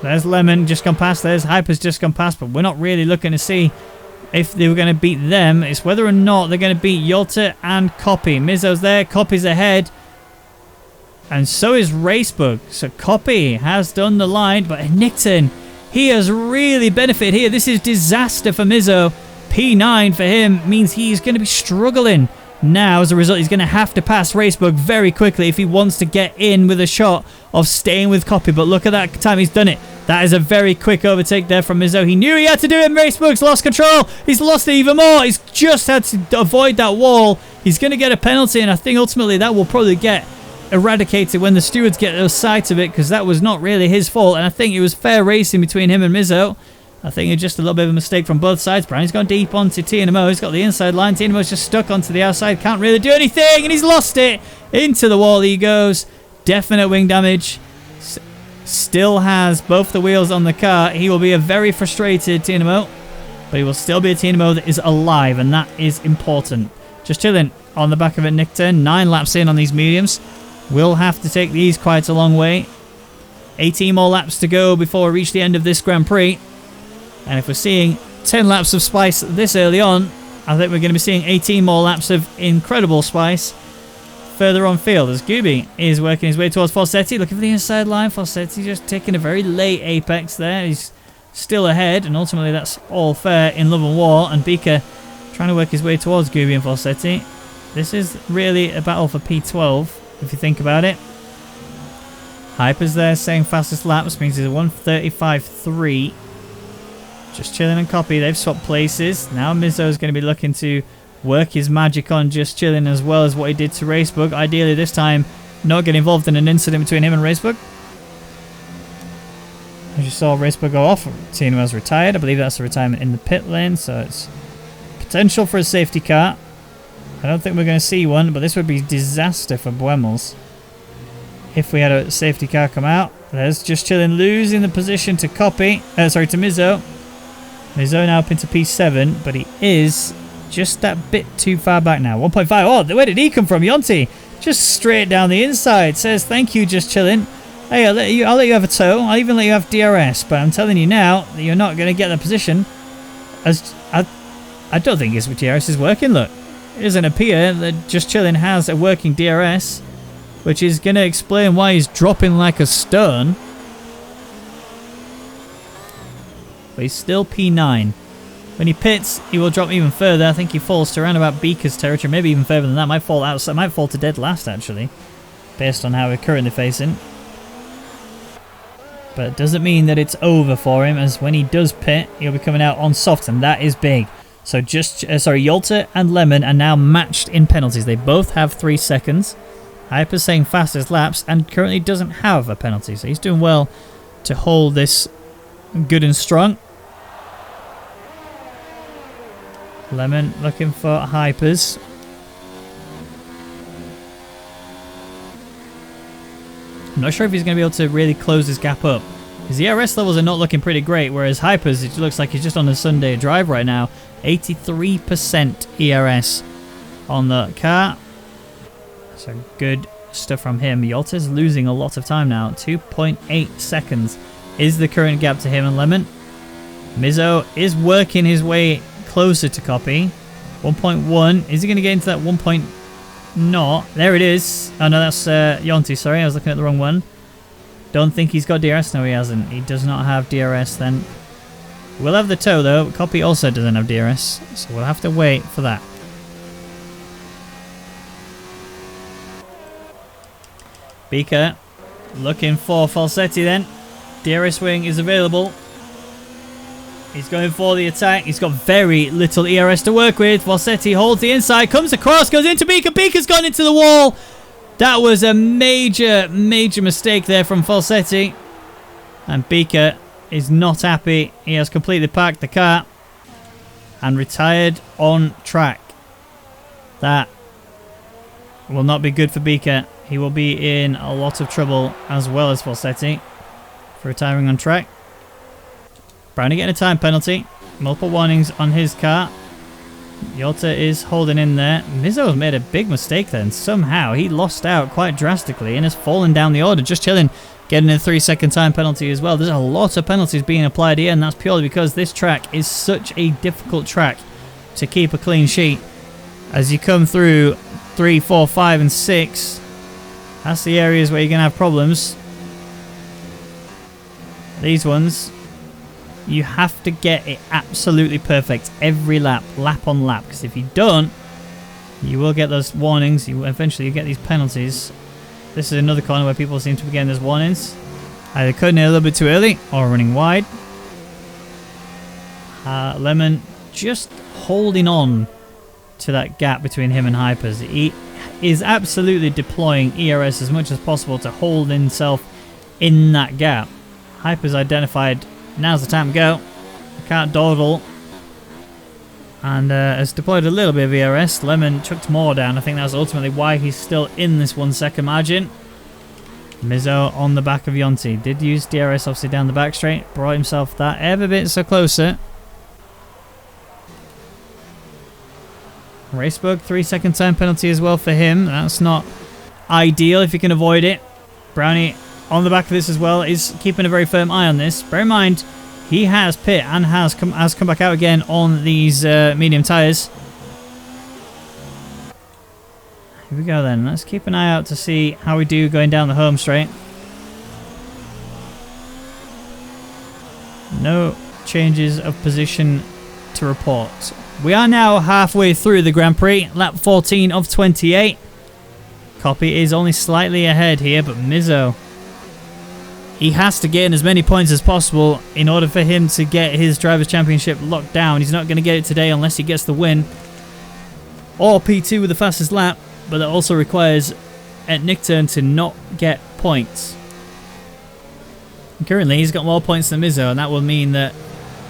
There's Lemon just gone past. There's Hyper's just gone past. But we're not really looking to see if they were going to beat them. It's whether or not they're going to beat Yolta and Copy. Mizzo's there. Copy's ahead. And so is Racebug. So Copy has done the line. But Nickton, he has really benefited here. This is disaster for Mizzo. P9 for him means he's going to be struggling. Now, as a result, he's going to have to pass Racebug very quickly if he wants to get in with a shot of staying with Copy. But look at that time. He's done it. That is a very quick overtake there from Mizzo. He knew he had to do it, and Racebug's lost control. He's lost it even more. He's just had to avoid that wall. He's going to get a penalty, and I think ultimately that will probably get eradicated when the stewards get a sight of it, because that was not really his fault. And I think it was fair racing between him and Mizzo. I think it's just a little bit of a mistake from both sides. Brownie's gone deep onto TNMO. He's got the inside line. TNMO's just stuck onto the outside. Can't really do anything. And he's lost it. Into the wall he goes. Definite wing damage. Still has both the wheels on the car. He will be a very frustrated TNMO. But he will still be a TNMO that is alive. And that is important. Just chilling on the back of it, Nickton. 9 laps in on these mediums. We'll have to take these quite a long way. 18 more laps to go before we reach the end of this Grand Prix. And if we're seeing 10 laps of Spice this early on, I think we're going to be seeing 18 more laps of incredible Spice further on field, as Gooby is working his way towards Falsetti, looking for the inside line. Falsetti just taking a very late apex there. He's still ahead, and ultimately that's all fair in Love and War. And Beaker trying to work his way towards Gooby and Falsetti. This is really a battle for P12, if you think about it. Hyper's there saying fastest laps, means he's a 1:35.3. Just chilling and Copy. They've swapped places. Now Mizzo is going to be looking to work his magic on just chilling as well as what he did to Racebug. Ideally this time not get involved in an incident between him and Racebug. As you saw Racebug go off, TNMO's retired. I believe that's a retirement in the pit lane, so it's potential for a safety car. I don't think we're going to see one, but this would be disaster for Buemels if we had a safety car come out. There's just chilling, losing the position to Copy. To Mizzo. Mizzo now up into P7, but he is just that bit too far back now. 1.5. Oh, where did he come from? Yonti. Just straight down the inside. Says, thank you, just chilling. Hey, I'll let you have a tow. I'll even let you have DRS. But I'm telling you now that you're not going to get the position. As I don't think his DRS is working. Look, it doesn't appear that just chilling has a working DRS, which is going to explain why he's dropping like a stone. But he's still P9. When he pits, he will drop even further. I think he falls to around about Beaker's territory, maybe even further than that. Might fall outside, might fall to dead last actually, based on how we're currently facing. But it doesn't mean that it's over for him, as when he does pit, he'll be coming out on soft, and that is big. So Yolta and Lemon are now matched in penalties. They both have 3 seconds. Hyper's saying fastest laps and currently doesn't have a penalty, so he's doing well to hold this good and strong. Lemon looking for Hypers. I'm not sure if he's going to be able to really close this gap up. His ERS levels are not looking pretty great, whereas Hypers, it looks like he's just on a Sunday drive right now. 83% ERS on the car. So good stuff from him. Yolta's losing a lot of time now. 2.8 seconds is the current gap to him and Lemon. Mizzo is working his way closer to Copy. 1.1. Is he going to get into that 1.0? There it is. Oh no, that's Yonti. Sorry, I was looking at the wrong one. Don't think he's got DRS. No, he hasn't. He does not have DRS then. We'll have the tow though. Copy also doesn't have DRS, so we'll have to wait for that. Beaker looking for Falsetti then. DRS wing is available. He's going for the attack. He's got very little ERS to work with. Falsetti holds the inside, comes across, goes into Beaker. Beaker's gone into the wall. That was a major, major mistake there from Falsetti. And Beaker is not happy. He has completely parked the car and retired on track. That will not be good for Beaker. He will be in a lot of trouble, as well as Falsetti, for retiring on track. Brownie getting a time penalty. Multiple warnings on his car. Yolta is holding in there. Mizzo has made a big mistake then. Somehow he lost out quite drastically and has fallen down the order. Just chilling. getting a 3-second time penalty as well. There's a lot of penalties being applied here, and that's purely because this track is such a difficult track to keep a clean sheet. As you come through 3, 4, 5, and 6, that's the areas where you're going to have problems. These ones, you have to get it absolutely perfect every lap on lap, because if you don't, you will get those warnings. You eventually get these penalties. This is another corner where people seem to be getting those warnings. Either cutting it a little bit too early or running wide. Lemon just holding on to that gap between him and Hypers. He is absolutely deploying ERS as much as possible to hold himself in that gap. Hypers identified, now's the time to go. I can't dawdle. And has deployed a little bit of ERS. Lemon chucked more down. I think that's ultimately why he's still in this 1 second margin. Mizzo on the back of Yonti. Did use DRS obviously down the back straight. Brought himself that ever bit so closer. Racebug, 3-second time penalty as well for him. That's not ideal if you can avoid it. Brownie on the back of this as well is keeping a very firm eye on this. Bear in mind, he has pit and has come back out again on these medium tyres. Here we go then. Let's keep an eye out to see how we do going down the home straight. No changes of position to report. We are now halfway through the Grand Prix, lap 14 of 28. Copy is only slightly ahead here, but Mizzo, he has to gain as many points as possible in order for him to get his Drivers' Championship locked down. He's not going to get it today unless he gets the win. Or P2 with the fastest lap, but that also requires at Nickturn to not get points. And currently, he's got more points than Mizzo, and that will mean that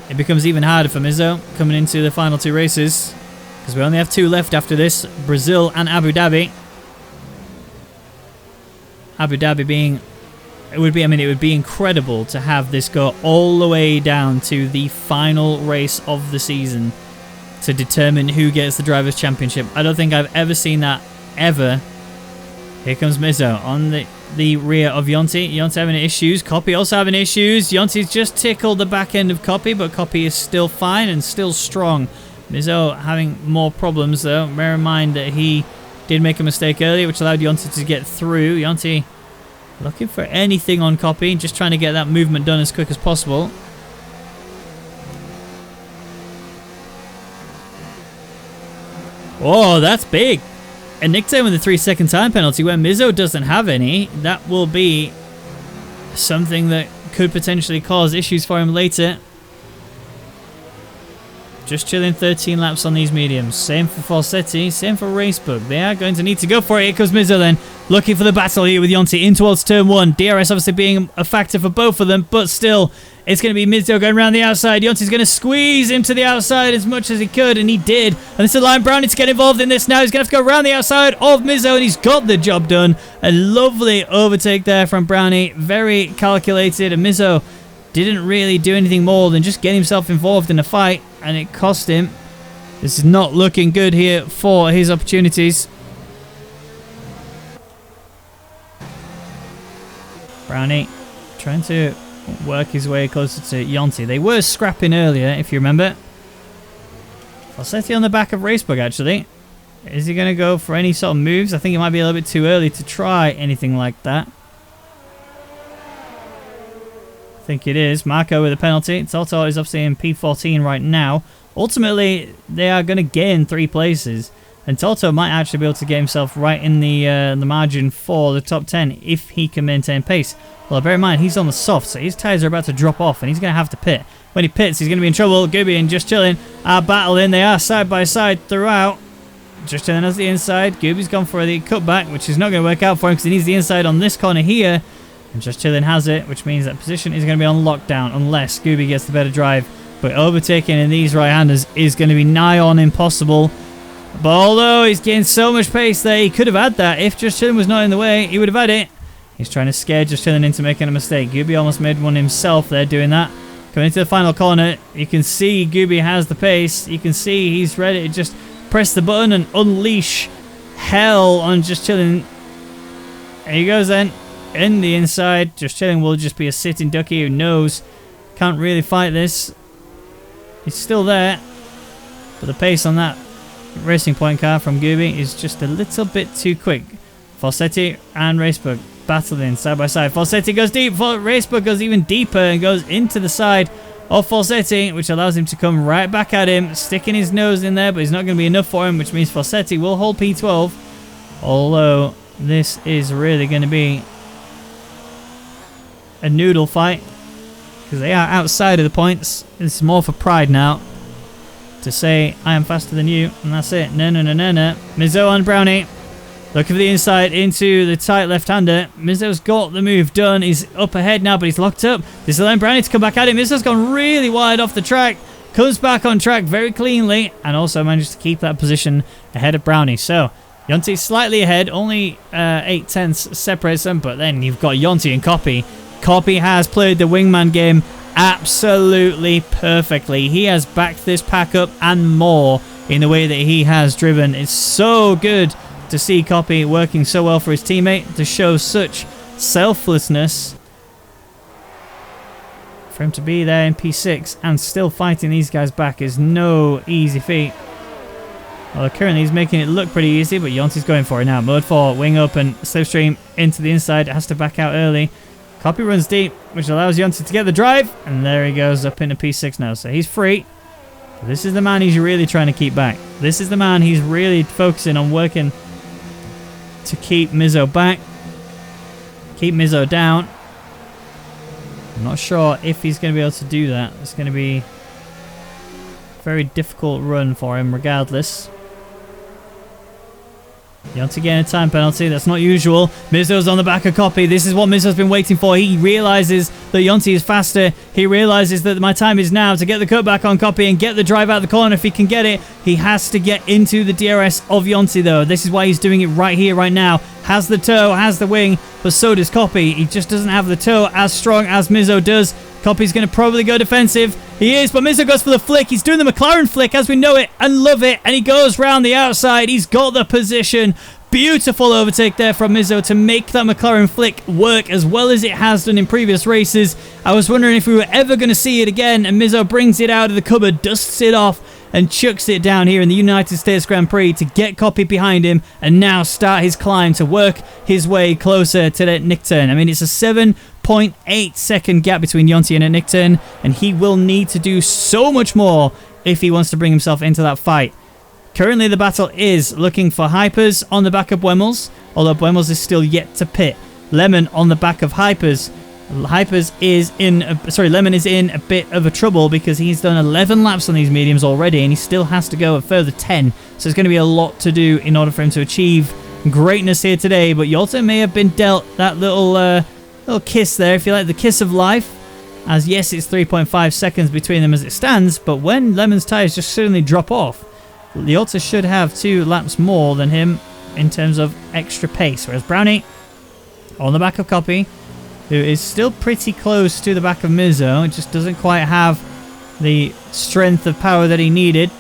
it becomes even harder for Mizzo coming into the final 2 races, because we only have 2 left after this, Brazil and Abu Dhabi. Abu Dhabi being... It would be incredible to have this go all the way down to the final race of the season to determine who gets the Drivers' Championship. I don't think I've ever seen that, ever. Here comes Mizzo on the rear of Yonti. Yonti having issues. Copy also having issues. Yonti's just tickled the back end of Copy, but Copy is still fine and still strong. Mizzo having more problems, though. Bear in mind that he did make a mistake earlier, which allowed Yonti to get through. Yonti looking for anything on Copy, just trying to get that movement done as quick as possible. Oh, that's big. And Nickturn with a 3-second time penalty where Mizzo doesn't have any. That will be something that could potentially cause issues for him later. Just chilling 13 laps on these mediums. Same for Falsetti, same for Racebug. They are going to need to go for it. Here comes Mizzo then, looking for the battle here with Yonti in towards turn 1. DRS obviously being a factor for both of them, but still, it's going to be Mizzo going around the outside. Yonti's going to squeeze him to the outside as much as he could, and he did. And it's allowing Brownie to get involved in this now. He's going to have to go around the outside of Mizzo, and he's got the job done. A lovely overtake there from Brownie. Very calculated, and Mizzo didn't really do anything more than just get himself involved in a fight, and it cost him. This is not looking good here for his opportunities. Brownie trying to work his way closer to Yonti. They were scrapping earlier, if you remember. Falsetti on the back of Racebug, actually. Is he going to go for any sort of moves? I think it might be a little bit too early to try anything like that. I think it is. Marco with a penalty. Toto is obviously in P14 right now. Ultimately, they are going to gain 3 places. And Toto might actually be able to get himself right in the margin for the top 10 if he can maintain pace. Well, bear in mind, he's on the soft, so his tyres are about to drop off, and he's going to have to pit. When he pits, he's going to be in trouble. Gooby and Just Chillin are battling. They are side by side throughout. Just Chillin has the inside. Gooby's gone for the cutback, which is not going to work out for him because he needs the inside on this corner here. And Just Chillin has it, which means that position is going to be on lockdown unless Gooby gets the better drive. But overtaking in these right-handers is going to be nigh on impossible. But although he's gained so much pace there, he could have had that. If Just Chillin was not in the way, he would have had it. He's trying to scare Just Chillin into making a mistake. Gooby almost made one himself there doing that. Coming into the final corner, you can see Gooby has the pace. You can see he's ready to just press the button and unleash hell on Just Chillin. There he goes then. in the inside. Just chilling will just be a sitting ducky who knows can't really fight this. He's still there, but the pace on that Racing Point car from Gooby is just a little bit too quick. Falsetti and Racebug battling side by side. Falsetti goes deep. Racebug goes even deeper and goes into the side of Falsetti, which allows him to come right back at him, sticking his nose in there, but it's not going to be enough for him, which means Falsetti will hold P12. Although this is really going to be a noodle fight because they are outside of the points. It's more for pride now to say I am faster than you, and that's it. No. Mizzo on Brownie. Looking for the inside into the tight left-hander. Mizzo's got the move done. He's up ahead now, but he's locked up. This is allowing Brownie to come back at him. Mizzo's gone really wide off the track. Comes back on track very cleanly, and also manages to keep that position ahead of Brownie. So, Yonti's slightly ahead. Only 8/10 separates them, but then you've got Yonti and Copy. Copy has played the wingman game absolutely perfectly. He has backed this pack up and more in the way that he has driven. It's so good to see Copy working so well for his teammate, to show such selflessness. For him to be there in P6 and still fighting these guys back is no easy feat. Well, currently he's making it look pretty easy, but Yonti's going for it now. Mode 4, wing up and slipstream into the inside. Has to back out early. Copy runs deep, which allows Yonti to get the drive, and there he goes up into P6 now. So he's free. But this is the man he's really trying to keep back. This is the man he's really focusing on working to keep Mizzo back, keep Mizzo down. I'm not sure if he's going to be able to do that. It's going to be a very difficult run for him regardless. Yonti getting a time penalty. That's not usual. Mizzo's on the back of Copy. This is what Mizzo's been waiting for. He realizes that Yonti is faster. He realizes that my time is now to get the cutback on Copy and get the drive out of the corner if he can get it. He has to get into the DRS of Yonti though. This is why he's doing it right here, right now. Has the toe, has the wing, but so does Copy. He just doesn't have the toe as strong as Mizzo does. Copy's going to probably go defensive. He is, but Mizzo goes for the flick. He's doing the McLaren flick as we know it and love it. And he goes round the outside. He's got the position. Beautiful overtake there from Mizzo to make that McLaren flick work as well as it has done in previous races. I was wondering if we were ever going to see it again. And Mizzo brings it out of the cupboard, dusts it off, and chucks it down here in the United States Grand Prix to get Copy behind him and now start his climb to work his way closer to that nick turn. I mean, it's a 7.8 second gap between Yonti and a nick turn, and he will need to do so much more if he wants to bring himself into that fight. Currently, the battle is looking for Hypers on the back of Buemels, although Buemels is still yet to pit. Lemon on the back of Hypers. Lemon is in a bit of a trouble because he's done 11 laps on these mediums already and he still has to go a further 10. So there's going to be a lot to do in order for him to achieve greatness here today. But Yolta may have been dealt that little kiss there, if you like, the kiss of life. As yes, it's 3.5 seconds between them as it stands, but when Lemon's tyres just suddenly drop off, Yolta should have 2 laps more than him in terms of extra pace. Whereas Brownie on the back of Copy, who is still pretty close to the back of Mizzo. It just doesn't quite have the strength of power that he needed.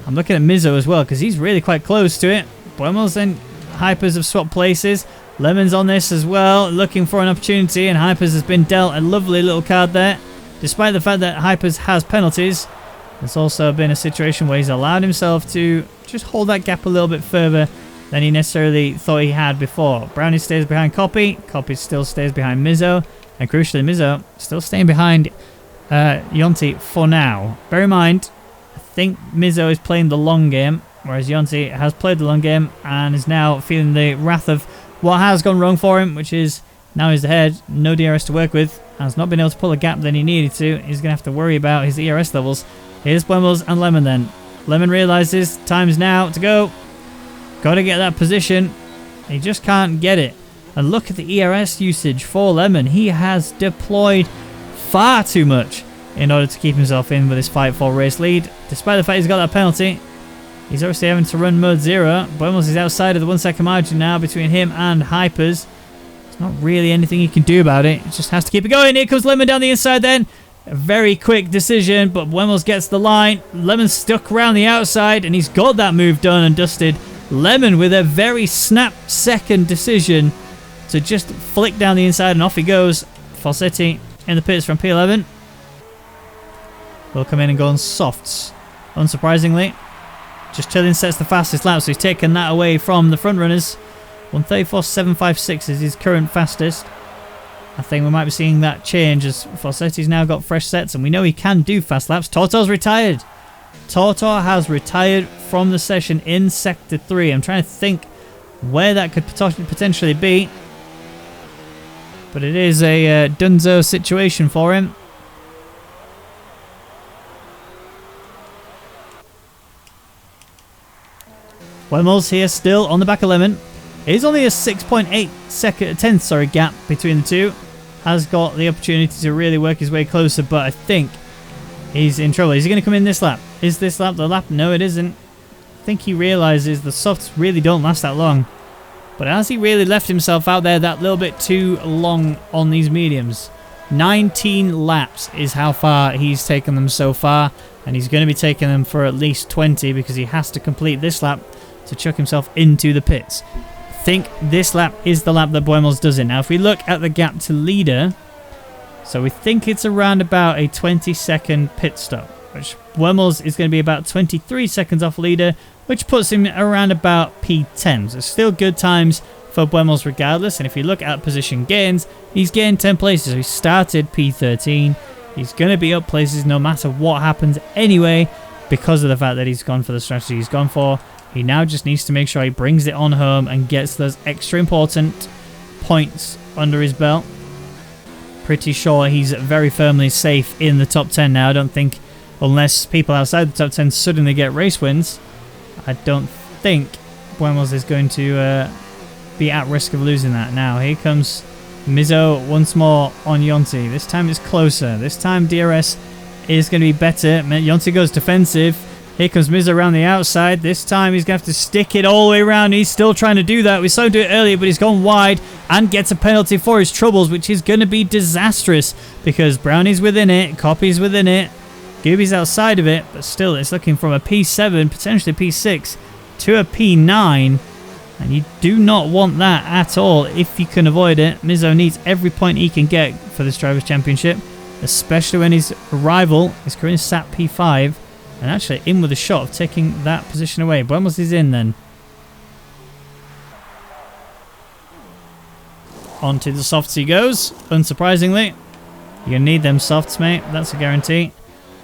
I'm looking at Mizzo as well because he's really quite close to it. Buemels and Hypers have swapped places. Lemon's on this as well, looking for an opportunity, and Hypers has been dealt a lovely little card there. Despite the fact that Hypers has penalties, there's also been a situation where he's allowed himself to just hold that gap a little bit further than he necessarily thought he had before. Brownie stays behind Copy. Copy still stays behind Mizzo. And crucially, Mizzo still staying behind Yonti for now. Bear in mind, I think Mizzo is playing the long game, whereas Yonti has played the long game and is now feeling the wrath of what has gone wrong for him, which is now he's ahead, no DRS to work with, has not been able to pull a gap that he needed to. He's going to have to worry about his ERS levels. Here's Buemels and Lemon then. Lemon realizes time's now to go. Got to get that position. He just can't get it. And look at the ERS usage for Lemon. He has deployed far too much in order to keep himself in with this fight for race lead. Despite the fact he's got that penalty, he's obviously having to run mode 0. Buemels is outside of the 1 second margin now between him and Hypers. There's not really anything he can do about it. He just has to keep it going. Here comes Lemon down the inside then. A very quick decision, but Buemels gets the line. Lemon's stuck around the outside, and he's got that move done and dusted. Lemon with a very snap second decision to just flick down the inside, and off he goes. Falsetti in the pits from P11. Will come in and go on softs. Unsurprisingly, just Chilling sets the fastest lap, so he's taken that away from the front runners. 1:34.756 is his current fastest. I think we might be seeing that change as Falsetti's now got fresh sets, and we know he can do fast laps. Tortor's retired. Tortor has retired from the session in Sector 3. I'm trying to think where that could potentially be. But it is a dunzo situation for him. Wemmels here still on the back of Lemon. It is only a 6.8 gap between the two. Has got the opportunity to really work his way closer, but I think he's in trouble. Is he going to come in this lap? Is this lap the lap? No, it isn't. I think he realizes the softs really don't last that long. But has he really left himself out there that little bit too long on these mediums? 19 laps is how far he's taken them so far, and he's going to be taking them for at least 20 because he has to complete this lap to chuck himself into the pits. I think this lap is the lap that Buemels does it. Now, if we look at the gap to leader, so we think it's around about a 20-second pit stop, which Buemels is going to be about 23 seconds off leader, which puts him around about P10. So still good times for Buemels regardless. And if you look at position gains, he's gained 10 places. So he started P13. He's going to be up places no matter what happens anyway, because of the fact that he's gone for the strategy he's gone for. He now just needs to make sure he brings it on home and gets those extra important points under his belt. Pretty sure he's very firmly safe in the top 10 now. I don't think, unless people outside the top 10 suddenly get race wins, I don't think Buemels is going to be at risk of losing that. Now, here comes Mizzo once more on Yonti. This time it's closer. This time DRS is going to be better. Yonti goes defensive. Here comes Mizzo around the outside. This time he's going to have to stick it all the way around. He's still trying to do that. We saw him do it earlier, but he's gone wide and gets a penalty for his troubles, which is going to be disastrous because Brownie's within it, Copy's within it, Gooby's outside of it, but still it's looking from a P7, potentially P6, to a P9. And you do not want that at all if you can avoid it. Mizzo needs every point he can get for this Drivers' Championship, especially when his rival is currently sat P5 and actually in with a shot of taking that position away. Buemels is in then. Onto the softs he goes, unsurprisingly. You're going to need them softs, mate. That's a guarantee.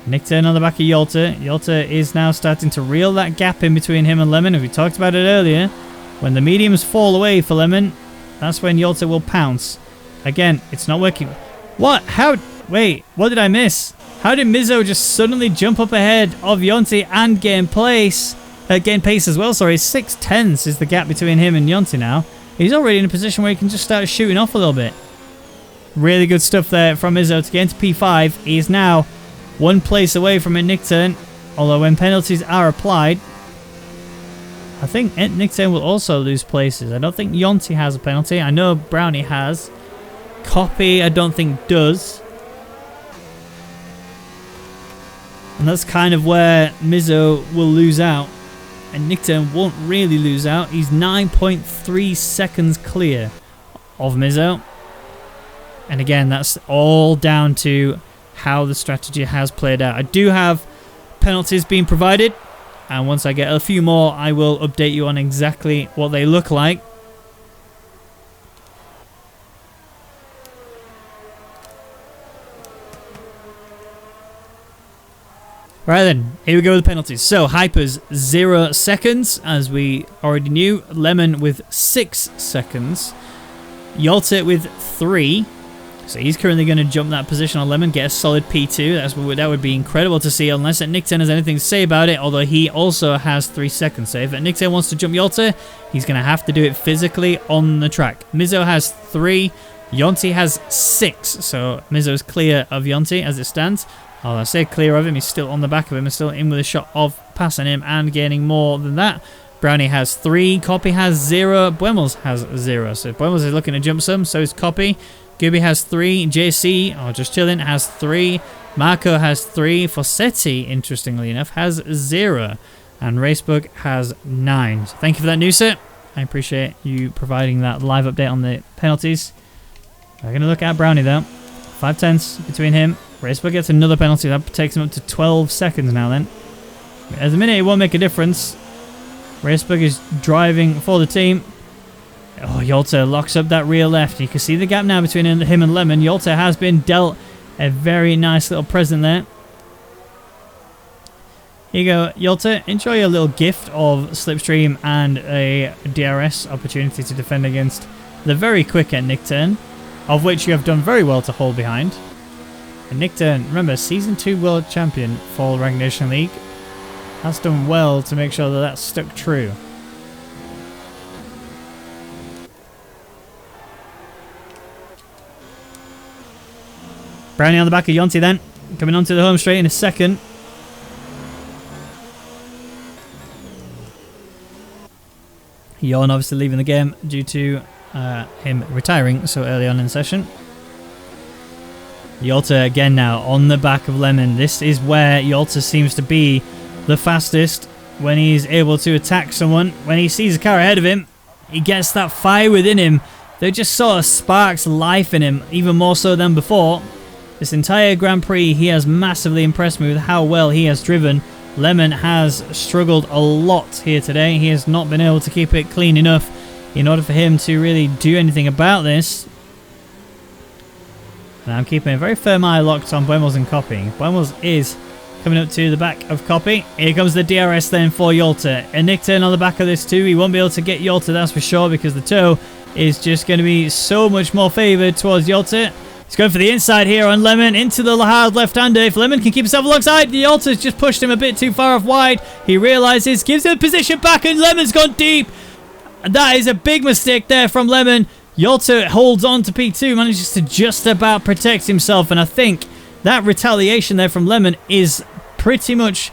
Nick turn on the back of Yolta. Yolta is now starting to reel that gap in between him and Lemon. As we talked about it earlier, when the mediums fall away for Lemon, that's when Yolta will pounce. Again, it's not working. What? How? Wait, what did I miss? How did Mizzo just suddenly jump up ahead of Yonti and gain pace as well? Sorry, 6/10 is the gap between him and Yonti now. He's already in a position where he can just start shooting off a little bit. Really good stuff there from Mizzo to get into P5. He is now one place away from a Nick turn, although when penalties are applied, I think Nick turn will also lose places. I don't think Yonti has a penalty. I know Brownie has. Copy, I don't think does. And that's kind of where Mizzo will lose out. And Nick turn won't really lose out. He's 9.3 seconds clear of Mizzo. And again, that's all down to how the strategy has played out. I do have penalties being provided, and once I get a few more, I will update you on exactly what they look like. Right then, here we go with the penalties. So, Hyper's 0 seconds, as we already knew. Lemon with 6 seconds. Yolta with 3. So he's currently going to jump that position on Lemon, get a solid P2. That would be incredible to see, unless Nickton has anything to say about it, although he also has 3 seconds. So if Nickton wants to jump Yolta, he's going to have to do it physically on the track. Mizzo has 3. Yonti has 6. So Mizzo's clear of Yonti as it stands. I say clear of him, he's still on the back of him and still in with a shot of passing him and gaining more than that. Brownie has 3, Copy has 0, Buemels has 0. So Buemels is looking to jump some, so is Copy. Gooby has 3, JC, or just chilling, has 3, Marco has 3, Fossetti, interestingly enough, has 0, and Racebook has 9. So thank you for that, Noosa. I appreciate you providing that live update on the penalties. We're going to look at Brownie though. 5 tenths between him. Racebug gets another penalty. That takes him up to 12 seconds now then. At the minute, it won't make a difference. Racebug is driving for the team. Oh, Yolta locks up that rear left. You can see the gap now between him and Lemon. Yolta has been dealt a very nice little present there. Here you go, Yolta. Enjoy your little gift of Slipstream and a DRS opportunity to defend against the very quick Nick Turn, of which you have done very well to hold behind. And Nick Turn, remember, Season 2 World Champion for Rwagnation League, has done well to make sure that that's stuck true. Brownie on the back of Yonti then, coming onto the home straight in a second. Yon obviously leaving the game due to him retiring so early on in the session. Yolta again now on the back of Lemon. This is where Yolta seems to be the fastest when he's able to attack someone. When he sees a car ahead of him, he gets that fire within him that just sort of sparks life in him, even more so than before. This entire Grand Prix, he has massively impressed me with how well he has driven. Lemon has struggled a lot here today. He has not been able to keep it clean enough in order for him to really do anything about this. And I'm keeping a very firm eye locked on Buemos and Copy. Buemos is coming up to the back of Copy. Here comes the DRS then for Yolta. A Nick Turn on the back of this too. He won't be able to get Yolta, that's for sure, because the toe is just going to be so much more favoured towards Yolta. He's going for the inside here on Lemon, into the hard left-hander. If Lemon can keep himself alongside, Yolta's just pushed him a bit too far off wide. He realises, gives him position back, and Lemon's gone deep. And that is a big mistake there from Lemon. Yolta holds on to P2, manages to just about protect himself, and I think that retaliation there from Lemon is pretty much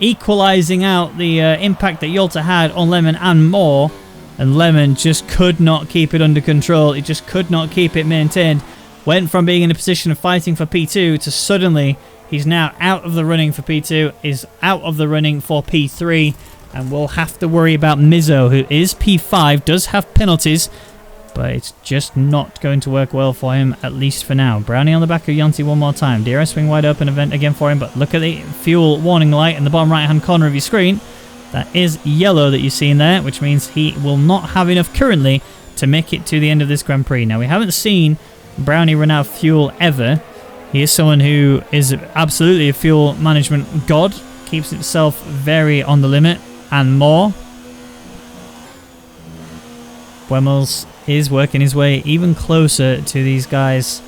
equalising out the impact that Yolta had on Lemon and more. And Lemon just could not keep it under control. He just could not keep it maintained. Went from being in a position of fighting for P2 to suddenly he's now out of the running for P2, is out of the running for P3, and we'll have to worry about Mizzo, who is P5, does have penalties, but it's just not going to work well for him, at least for now. Brownie on the back of Yonti one more time. DRS swing wide open event again for him, but look at the fuel warning light in the bottom right hand corner of your screen. That is yellow that you're seeing there, which means he will not have enough currently to make it to the end of this Grand Prix. Now, we haven't seen Brownie run out of fuel ever. He is someone who is absolutely a fuel management god, keeps himself very on the limit and more. Buemos is working his way even closer to these guys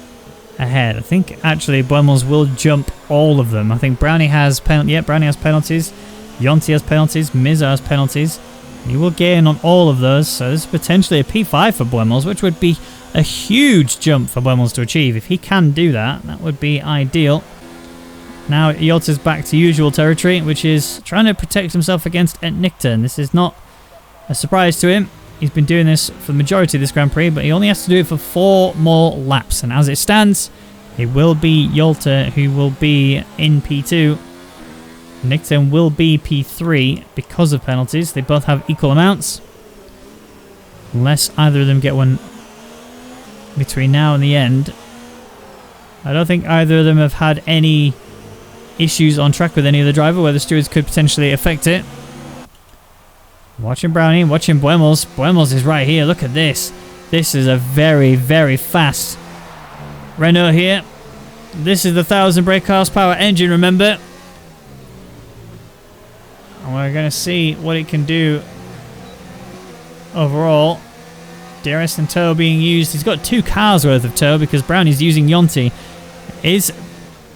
ahead. I think actually Buemos will jump all of them. I think Brownie has Brownie has penalties. Yonti has penalties. Mizzo has penalties. He will gain on all of those, so this is potentially a P5 for Buemos, which would be a huge jump for Buemos to achieve. If he can do that, that would be ideal. Now Yolta's back to usual territory, which is trying to protect himself against Nick Turn. This is not a surprise to him. He's been doing this for the majority of this Grand Prix, but he only has to do it for 4 more laps. And as it stands, it will be Yolta who will be in P2. Nick Turn will be P3 because of penalties. They both have equal amounts. Unless either of them get one between now and the end. I don't think either of them have had any issues on track with any other driver where the stewards could potentially affect it. Watching Brownie, watching Buemos. Buemos is right here. Look at this. This is a very, very fast Renault here. This is the 1,000 brake horsepower engine, remember? And we're going to see what it can do overall. DRS and tow being used. He's got 2 cars worth of tow because Brownie's using Yonti. Is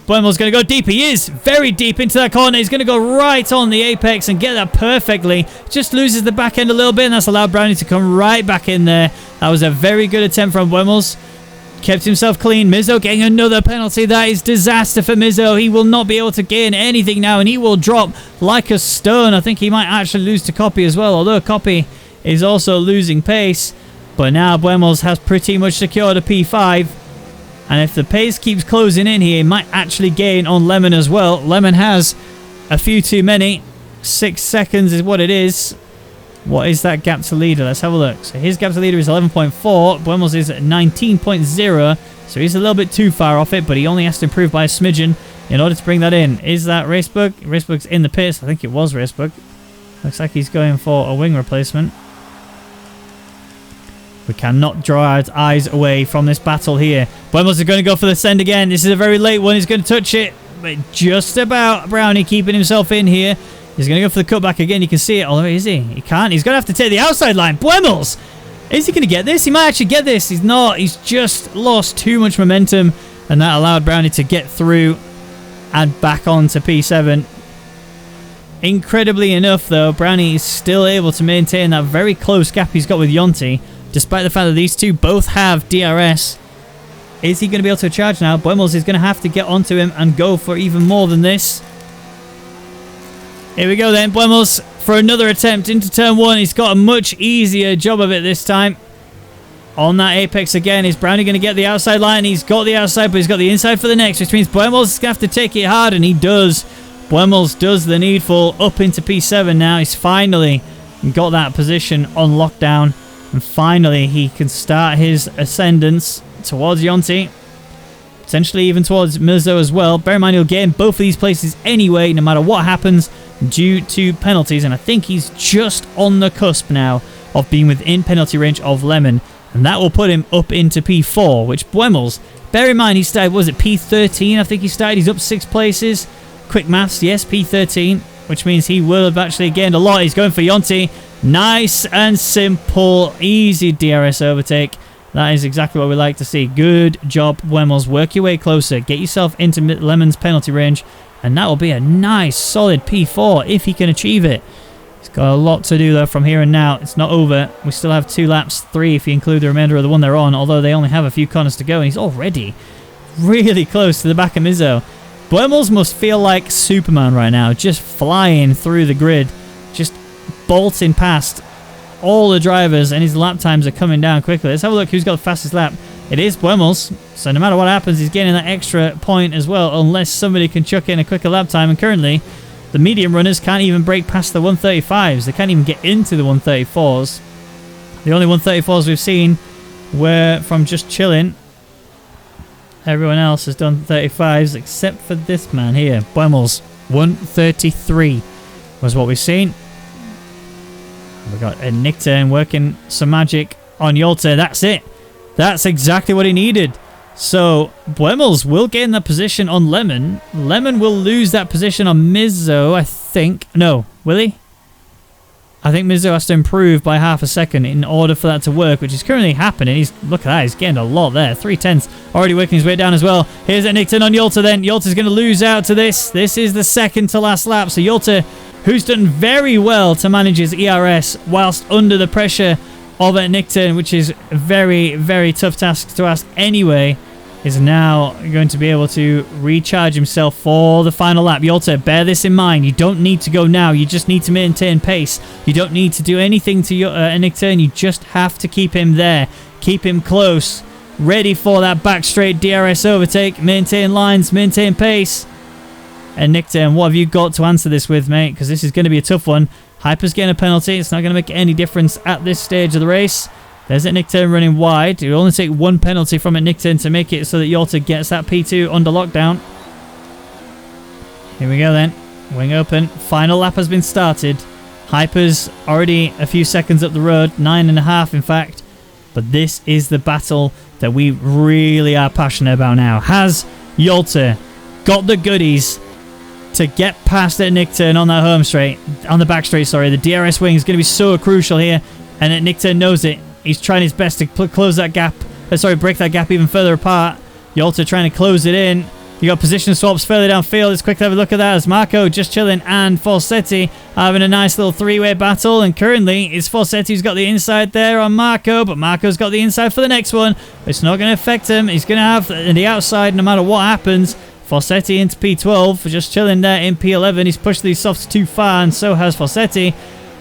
Buemos going to go deep? He is very deep into that corner. He's going to go right on the apex and get that perfectly. Just loses the back end a little bit, and that's allowed Brownie to come right back in there. That was a very good attempt from Buemos. Kept himself clean. Mizzo getting another penalty. That is disaster for Mizzo. He will not be able to gain anything now, and he will drop like a stone. I think he might actually lose to Copy as well, although Copy is also losing pace. But now Buemos has pretty much secured a P5. And if the pace keeps closing in here, he might actually gain on Lemon as well. Lemon has a few too many. 6 seconds is what it is. What is that gap to leader? Let's have a look. So his gap to leader is 11.4. Buemos is 19.0. So he's a little bit too far off it, but he only has to improve by a smidgen in order to bring that in. Is that Racebug? Racebug's in the pits. I think it was Racebug. Looks like he's going for a wing replacement. We cannot draw our eyes away from this battle here. Buemos is going to go for the send again. This is a very late one. He's going to touch it. But just about. Brownie keeping himself in here. He's going to go for the cutback again. You can see it. Although, is he? He can't. He's going to have to take the outside line. Buemos! Is he going to get this? He might actually get this. He's not. He's just lost too much momentum. And that allowed Brownie to get through and back on to P7. Incredibly enough, though, Brownie is still able to maintain that very close gap he's got with Yonti, despite the fact that these two both have DRS. Is he going to be able to charge now? Buemos is going to have to get onto him and go for even more than this. Here we go then. Buemos for another attempt into turn one. He's got a much easier job of it this time. On that apex again, is Brownie going to get the outside line? He's got the outside, but he's got the inside for the next, which means Buemos is going to have to take it hard, and he does. Buemos does the needful up into P7 now. He's finally got that position on lockdown, and finally he can start his ascendance towards Yonti. Potentially even towards Mizzo as well. Bear in mind he'll get in both of these places anyway, no matter what happens, due to penalties, and I think he's just on the cusp now of being within penalty range of Lemon, and that will put him up into P4, which Buemos, bear in mind he started, was it P13? I think he started, he's up 6 places. Quick maths, yes, P13, which means he will have actually gained a lot. He's going for Yonti. Nice and simple, easy DRS overtake. That is exactly what we like to see. Good job, Buemos. Work your way closer. Get yourself into Lemon's penalty range, and that will be a nice, solid P4 if he can achieve it. He's got a lot to do, though, from here and now. It's not over. We still have 2 laps, 3 if you include the remainder of the one they're on, although they only have a few corners to go, and he's already really close to the back of Mizzo. Buemos must feel like Superman right now, just flying through the grid, just bolting past all the drivers, and his lap times are coming down quickly. Let's have a look who's got the fastest lap. It is Buemos, so no matter what happens, he's getting that extra point as well, unless somebody can chuck in a quicker lap time, and currently the medium runners can't even break past the 135s. They can't even get into the 134s. The only 134s we've seen were from Just Chilling. Everyone else has done 35s except for this man here. Buemos, 133 was what we've seen. We've got a Nick turn working some magic on Yolta. That's it. That's exactly what he needed. So Buemos will gain that position on Lemon. Lemon will lose that position on Mizzo, I think. No, will he? I think Mizzo has to improve by half a second in order for that to work, which is currently happening. Look at that, he's getting a lot there. 3/10 already working his way down as well. Here's a Nick turn on Yolta then. Yolta's going to lose out to this. This is the second to last lap. So Yolta, who's done very well to manage his ERS whilst under the pressure of a Nick turn, which is a very, very tough task to ask anyway, is now going to be able to recharge himself for the final lap. Yolta, bear this in mind. You don't need to go now. You just need to maintain pace. You don't need to do anything to your Nick turn. You just have to keep him there. Keep him close. Ready for that back straight DRS overtake. Maintain lines. Maintain pace. And Nick turn, what have you got to answer this with, mate? Because this is going to be a tough one. Hyper's getting a penalty. It's not going to make any difference at this stage of the race. There's a Nick turn running wide. It will only take 1 penalty from a Nick turn to make it so that Yolta gets that P2 under lockdown. Here we go then. Wing open. Final lap has been started. Hyper's already a few seconds up the road. 9.5 in fact. But this is the battle that we really are passionate about now. Has Yolta got the goodies to get past that Nick turn on that home straight? On the back straight, sorry. The DRS wing is going to be so crucial here. And that Nick turn knows it. He's trying his best to close that gap. Break that gap even further apart. Yolta trying to close it in. You got position swaps further downfield. Let's quickly have a look at that as Marco, Just Chilling, and Falsetti having a nice little 3-way battle. And currently, it's Falsetti who's got the inside there on Marco, but Marco's got the inside for the next one. It's not going to affect him. He's going to have the outside no matter what happens. Falsetti into P12. Just Chilling there in P11. He's pushed these softs too far, and so has Falsetti.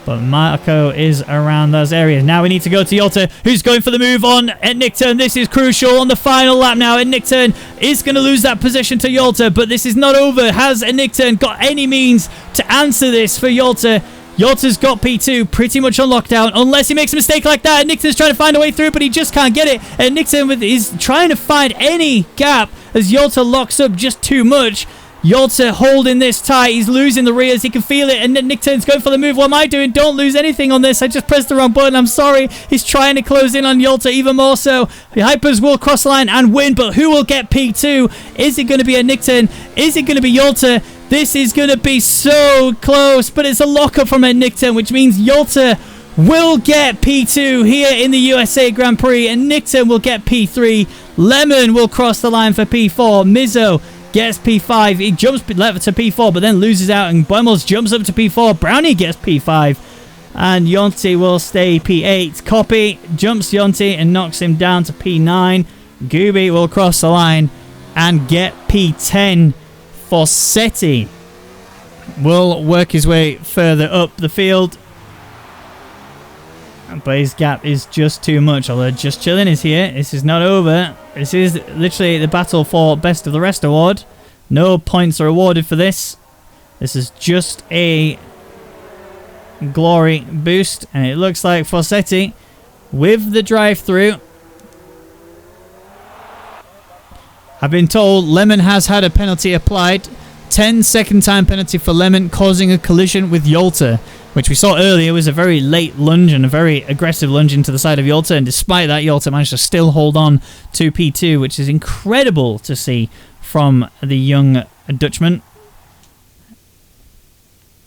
But Marco is around those areas. Now we need to go to Yolta, who's going for the move on at Nick turn. This is crucial on the final lap now. And Nick turn is going to lose that position to Yolta, but this is not over. Has Nick turn got any means to answer this for Yolta? Yolta's got P2 pretty much on lockdown, unless he makes a mistake like that. And Nixon's trying to find a way through, but he just can't get it. And Nixon is trying to find any gap as Yolta locks up just too much. Yolta holding this tight. He's losing the rears. He can feel it. And Nickton's going for the move. What am I doing? Don't lose anything on this. I just pressed the wrong button. I'm sorry. He's trying to close in on Yolta even more so. The Hypers will cross the line and win, but who will get P2? Is it going to be a Nickton? Is it going to be Yolta? This is going to be so close, but it's a lockup from a Nickton, which means Yolta will get P2 here in the USA Grand Prix, and Nickton will get P3. Lemon will cross the line for P4. Mizzo gets P5. He jumps to P4, but then loses out, and Buemos jumps up to P4. Brownie gets P5, and Yonti will stay P8. Copy jumps Yonti and knocks him down to P9. Gooby will cross the line and get P10. Fossetti will work his way further up the field, but his gap is just too much. Although Just Chillin' is here. This is not over. This is literally the battle for Best of the Rest award. No points are awarded for this. This is just a glory boost. And it looks like Fossetti with the drive-through. I've been told Lemon has had a penalty applied. 10-second time penalty for Lemon, causing a collision with Yolta, which we saw earlier was a very late lunge and a very aggressive lunge into the side of Yolta, and despite that, Yolta managed to still hold on to P2, which is incredible to see from the young Dutchman.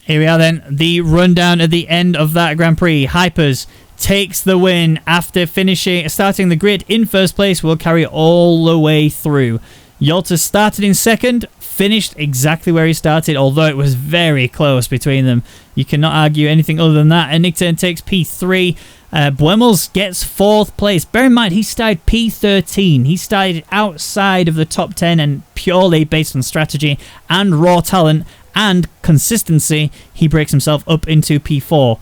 Here we are then, the rundown at the end of that Grand Prix. Hypers takes the win after starting the grid in first place. Will carry all the way through. Yolta started in second, finished exactly where he started, although it was very close between them. You cannot argue anything other than that. And Nickton takes P3. Buemos gets fourth place. Bear in mind, he started P13. He started outside of the top 10, and purely based on strategy and raw talent and consistency, he breaks himself up into P4.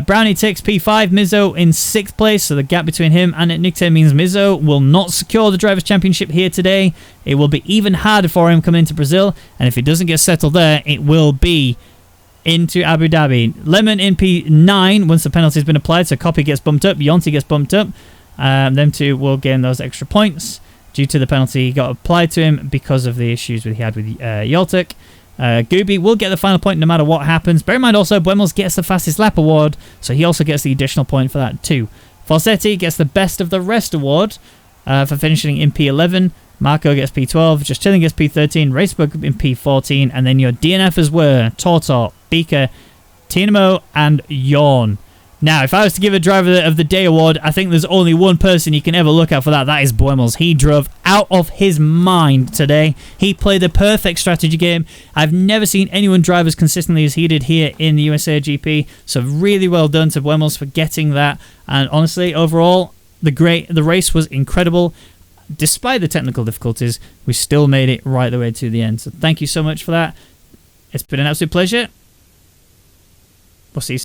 Brownie takes P5, Mizzo in 6th place, so the gap between him and Nickton means Mizzo will not secure the Drivers' Championship here today. It will be even harder for him coming into Brazil, and if it doesn't get settled there, it will be into Abu Dhabi. Lemon in P9 once the penalty has been applied, so Copy gets bumped up, Yonti gets bumped up. Them two will gain those extra points due to the penalty got applied to him because of the issues he had with Yoltik. Gooby will get the final point no matter what happens. Bear in mind also, Buemos gets the fastest lap award, so he also gets the additional point for that too. Fossetti gets the best of the rest award for finishing in P11. Marco gets P12. Just Chilling gets P13. Racebook in P14. And then your DNFs were Tortor, Beaker, Tinamo, and Yawn. Now, if I was to give a Driver of the Day award, I think there's only one person you can ever look at for that. That is Buemos. He drove out of his mind today. He played the perfect strategy game. I've never seen anyone drive as consistently as he did here in the USA GP. So really well done to Buemos for getting that. And honestly, overall, the race was incredible. Despite the technical difficulties, we still made it right the way to the end. So thank you so much for that. It's been an absolute pleasure. We'll see you soon.